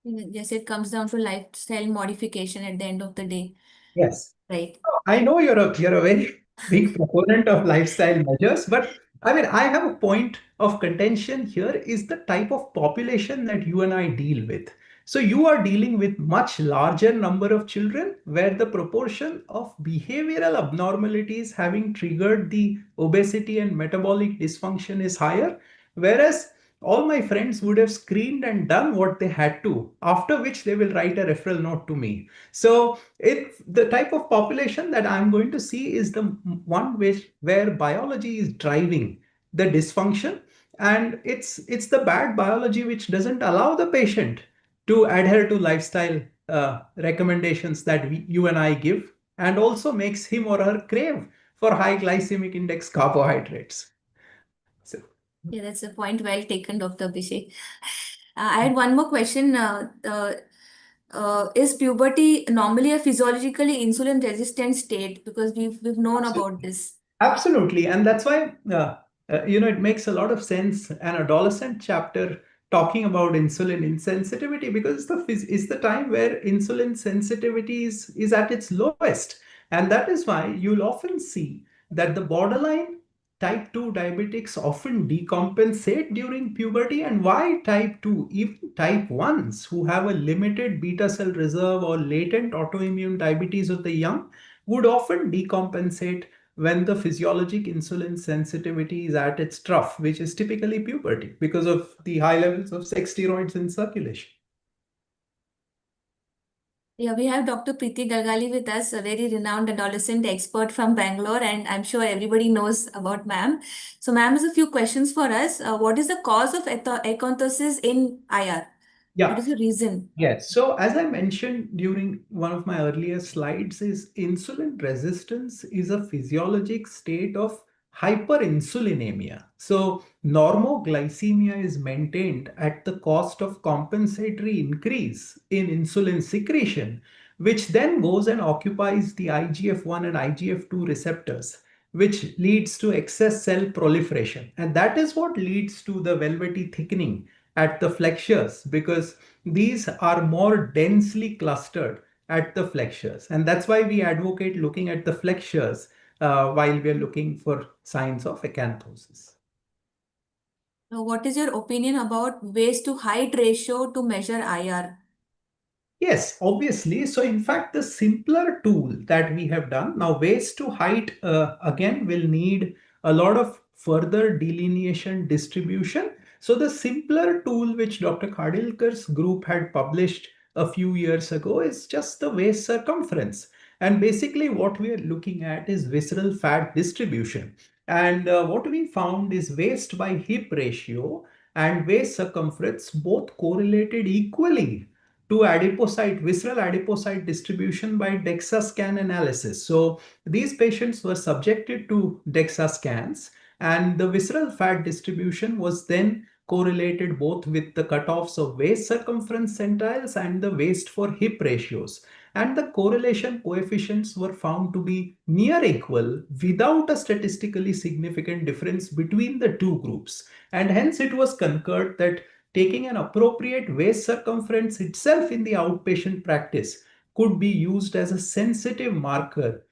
Yes, it comes down to lifestyle modification at the end of the day. Yes. Right. I know you're a very big proponent of lifestyle measures, but I mean, I have a point of contention here is the type of population that you and I deal with. So you are dealing with much larger number of children where the proportion of behavioral abnormalities having triggered the obesity and metabolic dysfunction is higher, whereas all my friends would have screened and done what they had to, after which they will write a referral note to me. So the type of population that I'm going to see is the one where biology is driving the dysfunction, and it's the bad biology which doesn't allow the patient to adhere to lifestyle recommendations that you and I give, and also makes him or her crave for high glycemic index carbohydrates. So, Yeah, that's a point well taken, Dr. Abhishek. I had one more question. is puberty normally a physiologically insulin resistant state? Because we've known about this. Absolutely. And that's why, it makes a lot of sense an adolescent chapter talking about insulin insensitivity, because it's the time where insulin sensitivity is at its lowest. And that is why you'll often see that the borderline type 2 diabetics often decompensate during puberty, and why type 2, even type 1s who have a limited beta cell reserve or latent autoimmune diabetes of the young would often decompensate when the physiologic insulin sensitivity is at its trough, which is typically puberty because of the high levels of sex steroids in circulation. Yeah, we have Dr. Preeti Gargali with us, a very renowned adolescent expert from Bangalore, and I'm sure everybody knows about ma'am. So, ma'am has a few questions for us. What is the cause of acanthosis in IR? What Yeah. is the reason? Yes. So as I mentioned during one of my earlier slides, is insulin resistance is a physiologic state of hyperinsulinemia. So normoglycemia is maintained at the cost of compensatory increase in insulin secretion, which then goes and occupies the IGF-1 and IGF-2 receptors, which leads to excess cell proliferation. And that is what leads to the velvety thickening at the flexures, because these are more densely clustered at the flexures. And that's why we advocate looking at the flexures while we are looking for signs of acanthosis. So what is your opinion about waist to height ratio to measure IR? Yes, obviously. So in fact, the simpler tool that we have done now, waist to height, again, will need a lot of further delineation distribution. So the simpler tool which Dr. Khadilkar's group had published a few years ago is just the waist circumference. And basically what we are looking at is visceral fat distribution. And what we found is waist by hip ratio and waist circumference both correlated equally to adipocyte, visceral adipocyte distribution by DEXA scan analysis. So these patients were subjected to DEXA scans, and the visceral fat distribution was then correlated both with the cutoffs of waist circumference centiles and the waist for hip ratios. And the correlation coefficients were found to be near equal without a statistically significant difference between the two groups. And hence it was concurred that taking an appropriate waist circumference itself in the outpatient practice could be used as a sensitive marker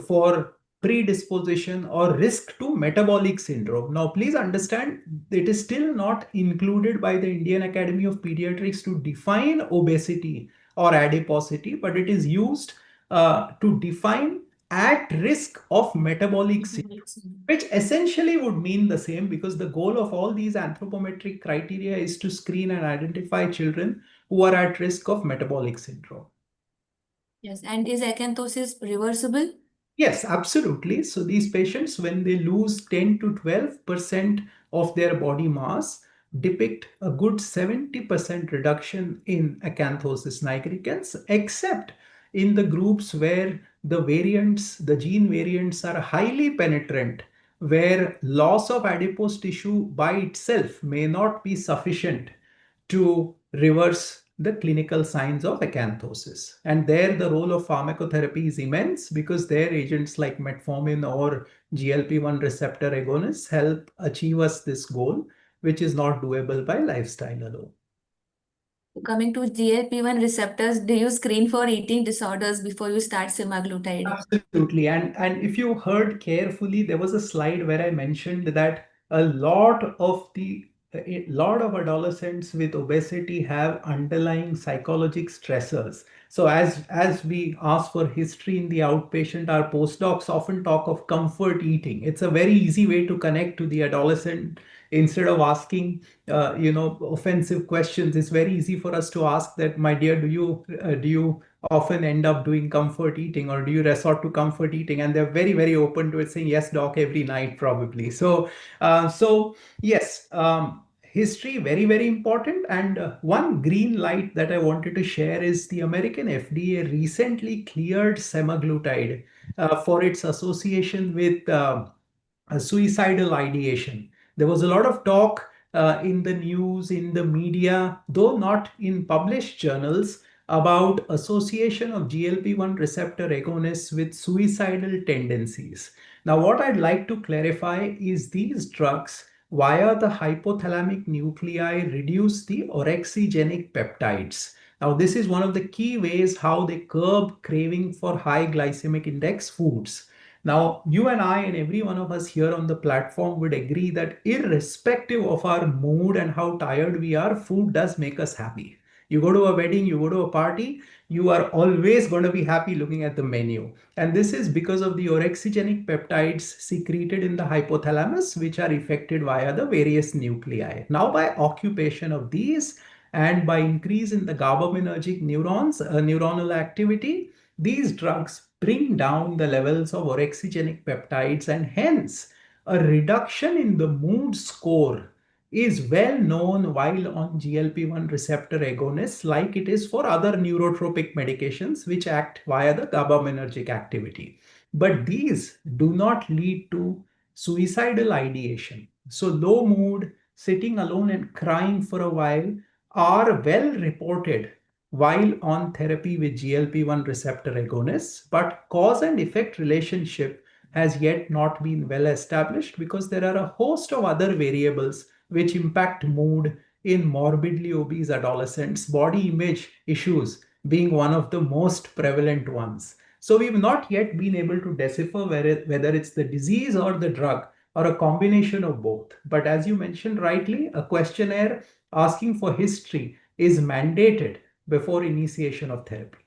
for predisposition or risk to metabolic syndrome. Now, please understand, it is still not included by the Indian Academy of Pediatrics to define obesity or adiposity, but it is used to define at risk of metabolic syndrome, which essentially would mean the same, because the goal of all these anthropometric criteria is to screen and identify children who are at risk of metabolic syndrome. Yes, and is acanthosis reversible? Yes, absolutely. So these patients, when they lose 10 to 12% of their body mass, depict a good 70% reduction in acanthosis nigricans, except in the groups where the variants, the gene variants are highly penetrant, where loss of adipose tissue by itself may not be sufficient to reverse the clinical signs of acanthosis. And there the role of pharmacotherapy is immense, because their agents like metformin or GLP-1 receptor agonists help achieve us this goal, which is not doable by lifestyle alone. Coming to GLP-1 receptors, do you screen for eating disorders before you start semaglutide? Absolutely. And if you heard carefully, there was a slide where I mentioned that a lot of adolescents with obesity have underlying psychologic stressors. So as we ask for history in the outpatient, our postdocs often talk of comfort eating. It's a very easy way to connect to the adolescent. Instead of asking offensive questions, it's very easy for us to ask that, my dear, do you often end up doing comfort eating, or do you resort to comfort eating? And they're very, very open to it, saying, yes, doc, every night, probably. So yes, history, very, very important. And one green light that I wanted to share is the American FDA recently cleared semaglutide for its association with suicidal ideation. There was a lot of talk in the news, in the media, though not in published journals, about association of GLP-1 receptor agonists with suicidal tendencies. Now, what I'd like to clarify is these drugs via the hypothalamic nuclei reduce the orexigenic peptides. Now, this is one of the key ways how they curb craving for high glycemic index foods. Now, you and I and every one of us here on the platform would agree that irrespective of our mood and how tired we are, food does make us happy. You go to a wedding, you go to a party, you are always going to be happy looking at the menu. And this is because of the orexigenic peptides secreted in the hypothalamus, which are affected via the various nuclei. Now, by occupation of these and by increase in the GABAergic neurons, neuronal activity, these drugs bring down the levels of orexigenic peptides, and hence a reduction in the mood score is well known while on GLP-1 receptor agonists, like it is for other neurotropic medications which act via the GABAergic activity. But these do not lead to suicidal ideation. So low mood, sitting alone and crying for a while are well reported while on therapy with GLP-1 receptor agonists, but cause and effect relationship has yet not been well established because there are a host of other variables which impact mood in morbidly obese adolescents, body image issues being one of the most prevalent ones. So we've not yet been able to decipher whether it's the disease or the drug or a combination of both. But as you mentioned rightly, a questionnaire asking for history is mandated before initiation of therapy.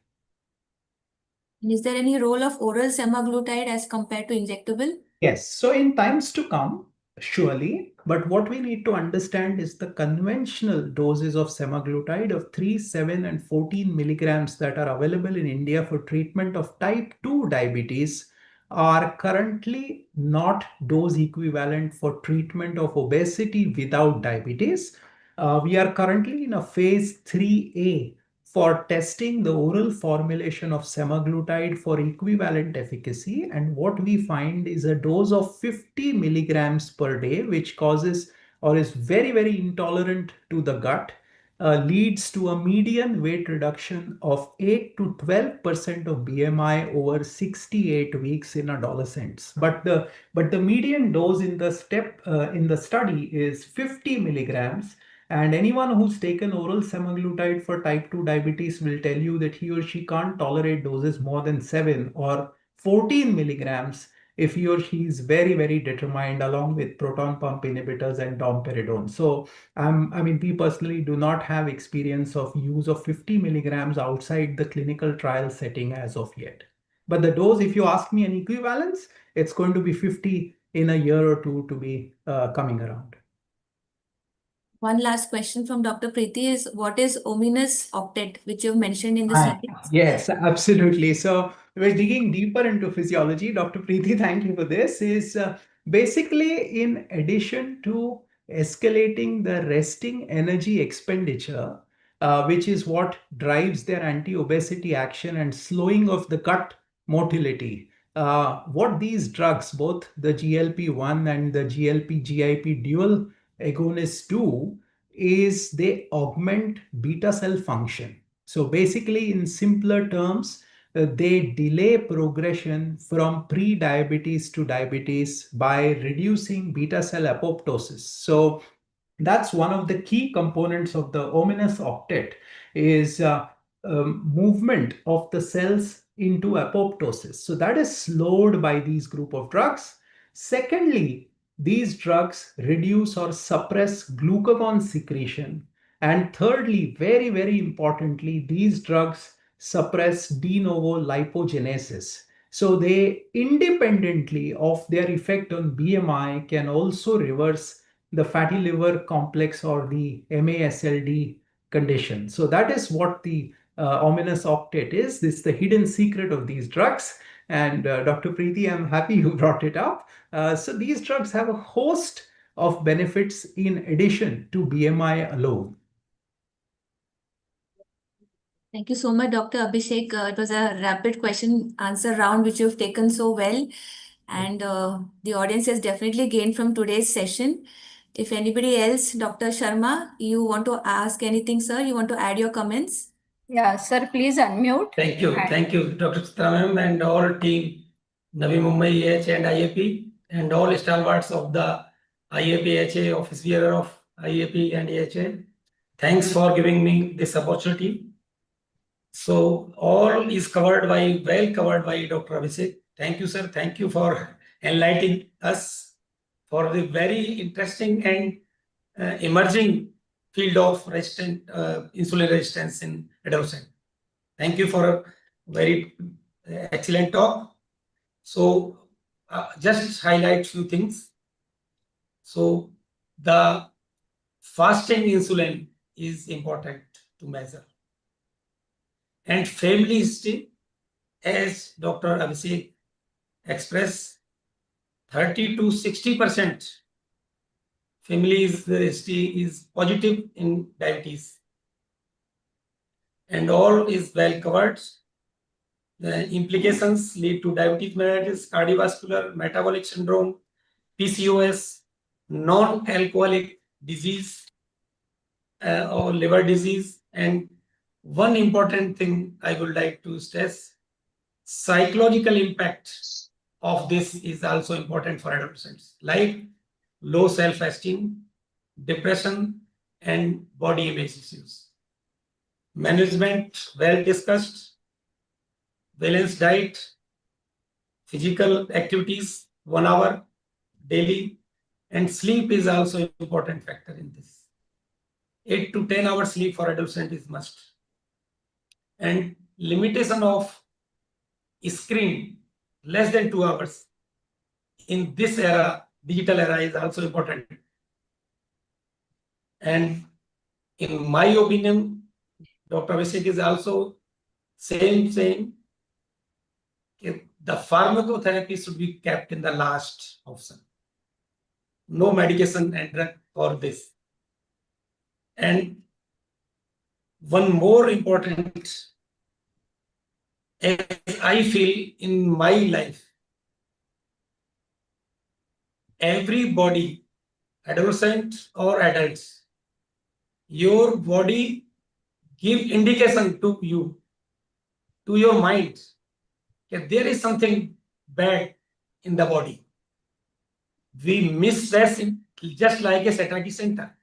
Is there any role of oral semaglutide as compared to injectable? Yes, so in times to come, surely, but what we need to understand is the conventional doses of semaglutide of 3, 7, and 14 milligrams that are available in India for treatment of type 2 diabetes are currently not dose equivalent for treatment of obesity without diabetes. We are currently in a phase 3A for testing the oral formulation of semaglutide for equivalent efficacy. And what we find is a dose of 50 milligrams per day, which causes or is very, very intolerant to the gut, leads to a median weight reduction of 8 to 12% of BMI over 68 weeks in adolescents. But the median dose in the study is 50 milligrams. And anyone who's taken oral semaglutide for type 2 diabetes will tell you that he or she can't tolerate doses more than 7 or 14 milligrams if he or she is very, very determined, along with proton pump inhibitors and domperidone. So, we personally do not have experience of use of 50 milligrams outside the clinical trial setting as of yet. But the dose, if you ask me an equivalence, it's going to be 50 in a year or two to be coming around. One last question from Dr. Preeti is, what is ominous octet, which you've mentioned in the sequence? Yes, absolutely. So we're digging deeper into physiology. Dr. Preeti, thank you for this. Is basically in addition to escalating the resting energy expenditure, which is what drives their anti-obesity action and slowing of the gut motility. What these drugs, both the GLP-1 and the GLP-GIP dual agonists do is they augment beta cell function. So basically, in simpler terms, they delay progression from pre-diabetes to diabetes by reducing beta cell apoptosis. So that's one of the key components of the ominous octet is movement of the cells into apoptosis. So that is slowed by these group of drugs. Secondly, these drugs reduce or suppress glucagon secretion. And thirdly, very, very importantly, these drugs suppress de novo lipogenesis. So they independently of their effect on BMI can also reverse the fatty liver complex or the MASLD condition. So that is what the ominous octet is. This is the hidden secret of these drugs. And Dr. Preeti, I'm happy you brought it up. So these drugs have a host of benefits in addition to BMI alone. Thank you so much, Dr. Abhishek. It was a rapid question answer round, which you've taken so well. And the audience has definitely gained from today's session. If anybody else, Dr. Sharma, you want to ask anything, sir? You want to add your comments? Yeah, sir, please unmute. Thank you. And Thank you, Dr. Chitra ma'am and all team Navi Mumbai AHA and IAP and all stalwarts of the IAP AHA office bearer of IAP and AHA. Thanks for giving me this opportunity. So all is well covered by Dr. Abhishek. Thank you, sir. Thank you for enlightening us for the very interesting and emerging field of insulin resistance in adolescent. Thank you for a very excellent talk. So just highlight few things. So the fasting insulin is important to measure. And family history, as Dr. Abhishek expressed, 30 to 60% families history is positive in diabetes. And all is well covered. The implications lead to diabetes mellitus, cardiovascular, metabolic syndrome, PCOS, non-alcoholic disease or liver disease. And one important thing I would like to stress, psychological impact of this is also important for adolescents, like low self-esteem, depression, and body image issues. Management, well discussed, balanced diet, physical activities, 1 hour daily, and sleep is also an important factor in this. 8 to 10 hours sleep for adolescent is must. And limitation of screen less than 2 hours in this era, digital era, is also important. And in my opinion, Dr. Abhishek is also saying the pharmacotherapy should be kept in the last option. No medication and drug for this. And one more important, as I feel in my life, everybody, adolescent or adults, your body give indication to you, to your mind, that there is something bad in the body. We misstress it just like a satiety center.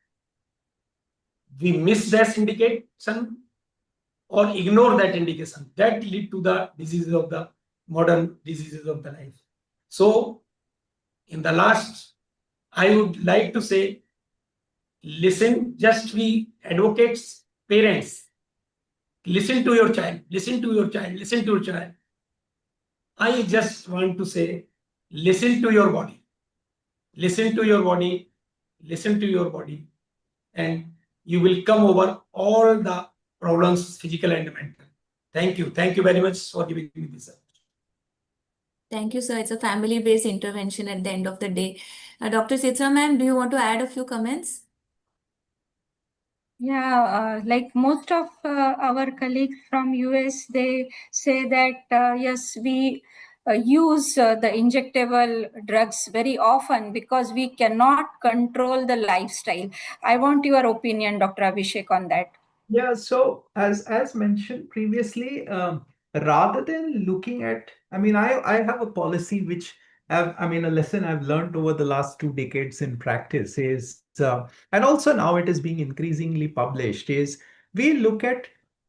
We misstress indication or ignore that indication. That lead to the diseases of the modern diseases of the life. So in the last, I would like to say, listen, just be advocates, parents. Listen to your child, listen to your child, listen to your child. I just want to say, listen to your body. Listen to your body, listen to your body, and you will come over all the problems, physical and mental. Thank you. Thank you very much for giving me this. Thank you, sir. It's a family-based intervention at the end of the day. Dr. Sitra ma'am, do you want to add a few comments? yeah, like most of our colleagues from US, they say that yes, we use the injectable drugs very often because we cannot control the lifestyle. I want your opinion, Dr. Abhishek, on that. Yeah, so as mentioned previously, rather than looking at, I have a policy which a lesson I've learned over the last 2 decades in practice is, and also now it is being increasingly published, is we look at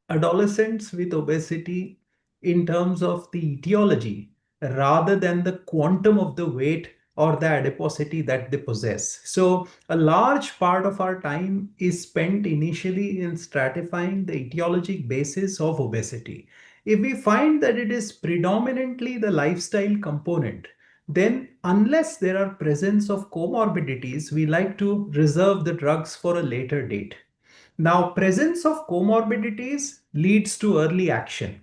adolescents with obesity in terms of the etiology rather than the quantum of the weight or the adiposity that they possess. So a large part of our time is spent initially in stratifying the etiologic basis of obesity. If we find that it is predominantly the lifestyle component, then unless there are presence of comorbidities, we like to reserve the drugs for a later date. Now, presence of comorbidities leads to early action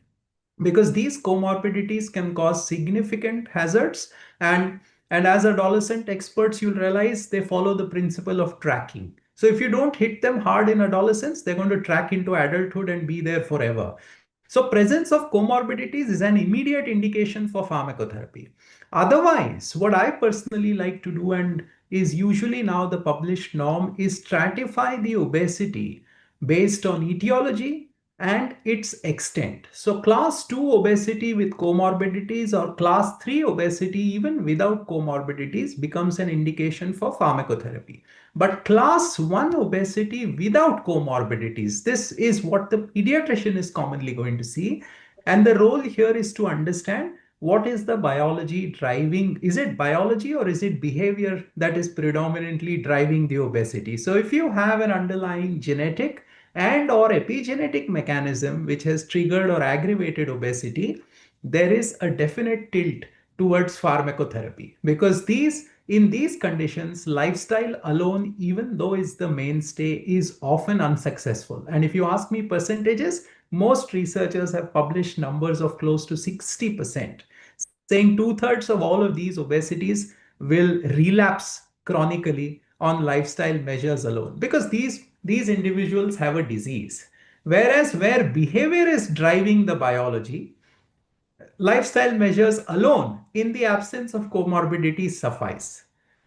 because these comorbidities can cause significant hazards, and as adolescent experts you'll realize they follow the principle of tracking. So if you don't hit them hard in adolescence, they're going to track into adulthood and be there forever. So presence of comorbidities is an immediate indication for pharmacotherapy. Otherwise, what I personally like to do, and is usually now the published norm, is stratify the obesity based on etiology and its extent. So class 2 obesity with comorbidities or class 3 obesity even without comorbidities becomes an indication for pharmacotherapy. But class 1 obesity without comorbidities, this is what the pediatrician is commonly going to see. And the role here is to understand what is the biology driving. Is it biology or is it behavior that is predominantly driving the obesity? So if you have an underlying genetic and or epigenetic mechanism which has triggered or aggravated obesity, there is a definite tilt towards pharmacotherapy, because in these conditions lifestyle alone, even though is the mainstay, is often unsuccessful. And if you ask me percentages, most researchers have published numbers of close to 60%, saying 2/3 of all of these obesities will relapse chronically on lifestyle measures alone, because these individuals have a disease. Whereas where behavior is driving the biology, lifestyle measures alone in the absence of comorbidities suffice.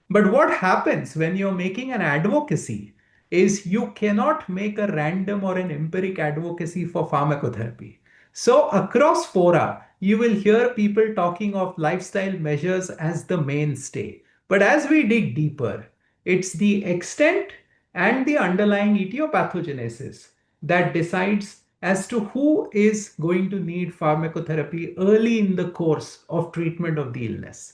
But what happens when you're making an advocacy is you cannot make a random or an empiric advocacy for pharmacotherapy. So across fora, you will hear people talking of lifestyle measures as the mainstay. But as we dig deeper, it's the extent and the underlying etiopathogenesis that decides as to who is going to need pharmacotherapy early in the course of treatment of the illness.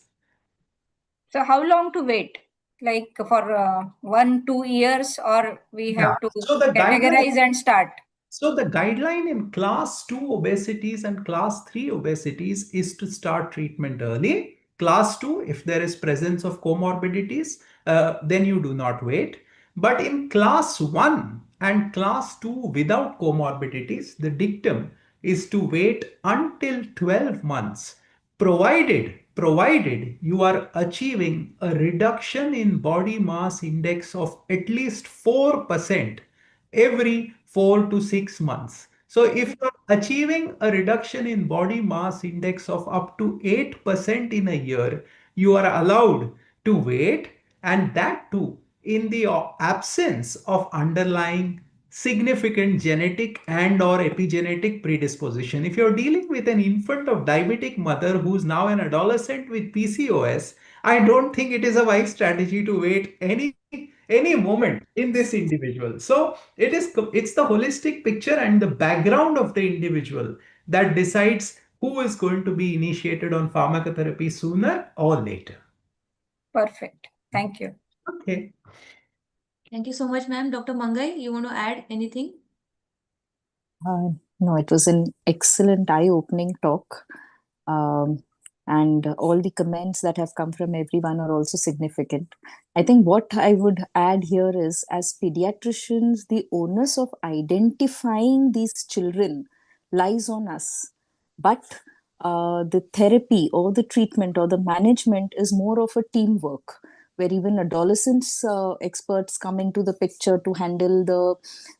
So how long to wait? Like for 1-2 years, or we have to So the categorize and start? So the guideline in class 2 obesities and class 3 obesities is to start treatment early. Class 2, if there is presence of comorbidities, then you do not wait. But in class 1 and class 2 without comorbidities, the dictum is to wait until 12 months, provided you are achieving a reduction in body mass index of at least 4% every 4 to 6 months. So if you're achieving a reduction in body mass index of up to 8% in a year, you are allowed to wait, and that too in the absence of underlying significant genetic and or epigenetic predisposition. If you're dealing with an infant of diabetic mother who's now an adolescent with PCOS, I don't think it is a wise strategy to wait any moment in this individual. So it's the holistic picture and the background of the individual that decides who is going to be initiated on pharmacotherapy sooner or later. Perfect. Thank you. Okay. Thank you so much, ma'am. Dr. Mangai, you want to add anything? No, it was an excellent eye-opening talk. And all the comments that have come from everyone are also significant. I think what I would add here is, as pediatricians, the onus of identifying these children lies on us. But the therapy or the treatment or the management is more of a teamwork, where even adolescents experts come into the picture to handle the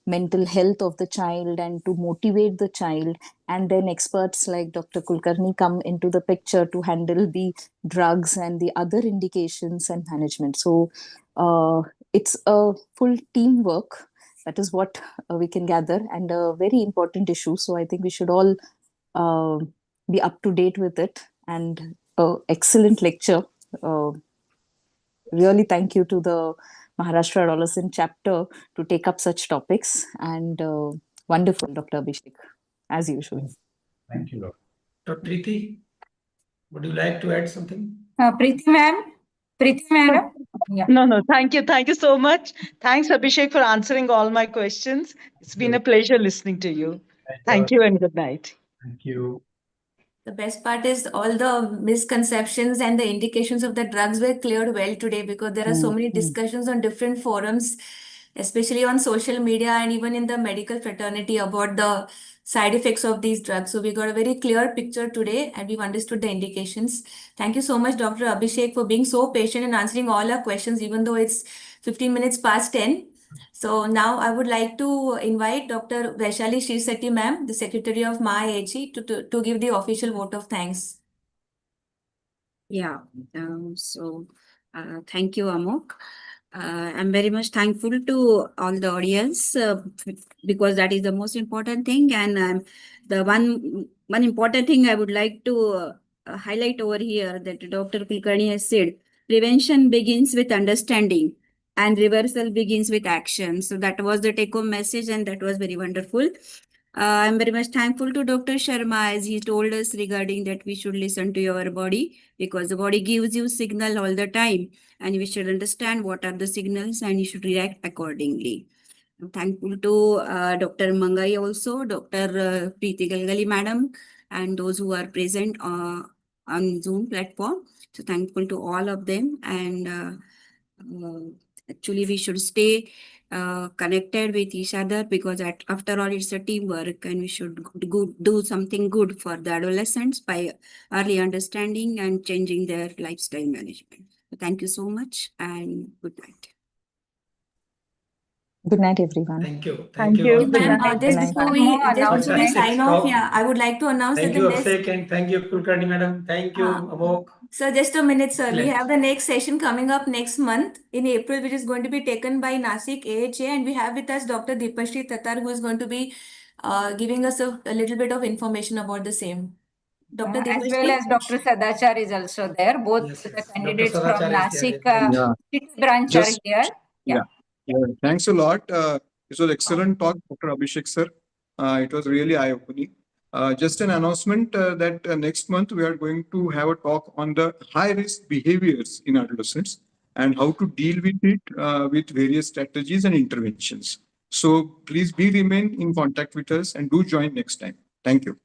mental health of the child and to motivate the child, and then experts like Dr. Kulkarni come into the picture to handle the drugs and the other indications and management. So it's a full teamwork. That is what we can gather, and a very important issue. So I think we should all be up to date with it. And excellent lecture. Really thank you to the Maharashtra Adolescent chapter to take up such topics, and wonderful, Dr. Abhishek, as usual. Thank you, Lord. Dr. Preeti, would you like to add something? Preeti ma'am? Preeti madam? Yeah. No, thank you. Thank you so much. Thanks, Abhishek, for answering all my questions. It's been a pleasure listening to you. Thank you and good night. Thank you. The best part is all the misconceptions and the indications of the drugs were cleared well today, because there are so many discussions on different forums, especially on social media and even in the medical fraternity, about the side effects of these drugs. So we got a very clear picture today and we've understood the indications. Thank you so much, Dr. Abhishek, for being so patient and answering all our questions, even though it's 15 minutes past 10. So now I would like to invite Dr. Vaishali Srisetti ma'am, the Secretary of MAHA AHA, to give the official vote of thanks. Yeah, thank you, Amok. I'm very much thankful to all the audience because that is the most important thing. And the one important thing I would like to highlight over here that Dr. Kulkarni has said, prevention begins with understanding and reversal begins with action. So that was the take-home message, and that was very wonderful. I'm very much thankful to Dr. Sharma as he told us regarding that we should listen to your body because the body gives you signal all the time, and we should understand what are the signals and you should react accordingly. I'm thankful to Dr. Mangai also, Dr. Preeti Galgali madam, and those who are present on Zoom platform. So thankful to all of them, and actually we should stay connected with each other because after all it's a teamwork, and we should do something good for the adolescents by early understanding and changing their lifestyle management. So thank you so much and good night. Good night, everyone. Thank you. Thank Thank you. you. Good Ma'am, night. just Good night. before More we announcements. sign off, Stop. yeah, I would like to announce Thank that you, the next. Abhishek, and thank you, Kulkarni madam. Thank you, Amok. So just a minute, sir. We Excellent. have the next session coming up next month in April, which is going to be taken by Nasik AHA, and we have with us Dr. Deepashri Tatar, who is going to be giving us a little bit of information about the same. Dr. As well Deepashri? as Dr. Sadachar is also there. Both Yes, the yes. Dr. candidates from Sadachar is there. Nasik Right. Yeah, city branch are just here. Yeah. yeah. Thanks a lot. It was excellent talk, Dr. Abhishek sir. It was really eye-opening. Just an announcement that next month we are going to have a talk on the high-risk behaviors in adolescents and how to deal with it with various strategies and interventions. So please remain in contact with us and do join next time. Thank you.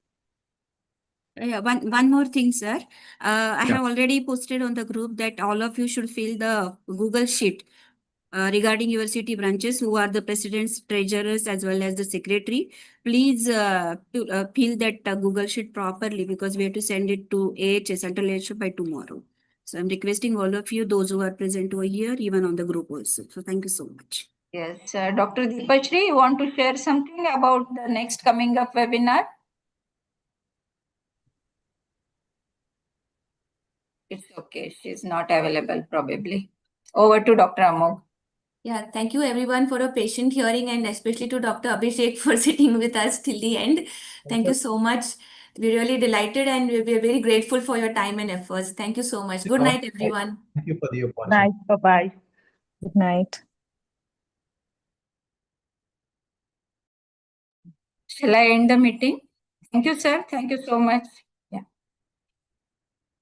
Yeah, one more thing, sir. I Yeah. have already posted on the group that all of you should fill the Google Sheet regarding your city branches, who are the presidents, treasurers, as well as the secretary. Please fill that Google Sheet properly because we have to send it to AHA, Central AHA, by tomorrow. So I'm requesting all of you, those who are present over here, even on the group also. So thank you so much. Yes. Dr. Deepashri, you want to share something about the next coming up webinar? It's okay. She's not available probably. Over to Dr. Amog. Yeah, thank you everyone for a patient hearing, and especially to Dr. Abhishek for sitting with us till the end. Thank you so much. We're really delighted and we're very grateful for your time and efforts. Thank you so much. Good night, everyone. Thank you for the Good opportunity. night. Bye-bye. Good night. Shall I end the meeting? Thank you, sir. Thank you so much.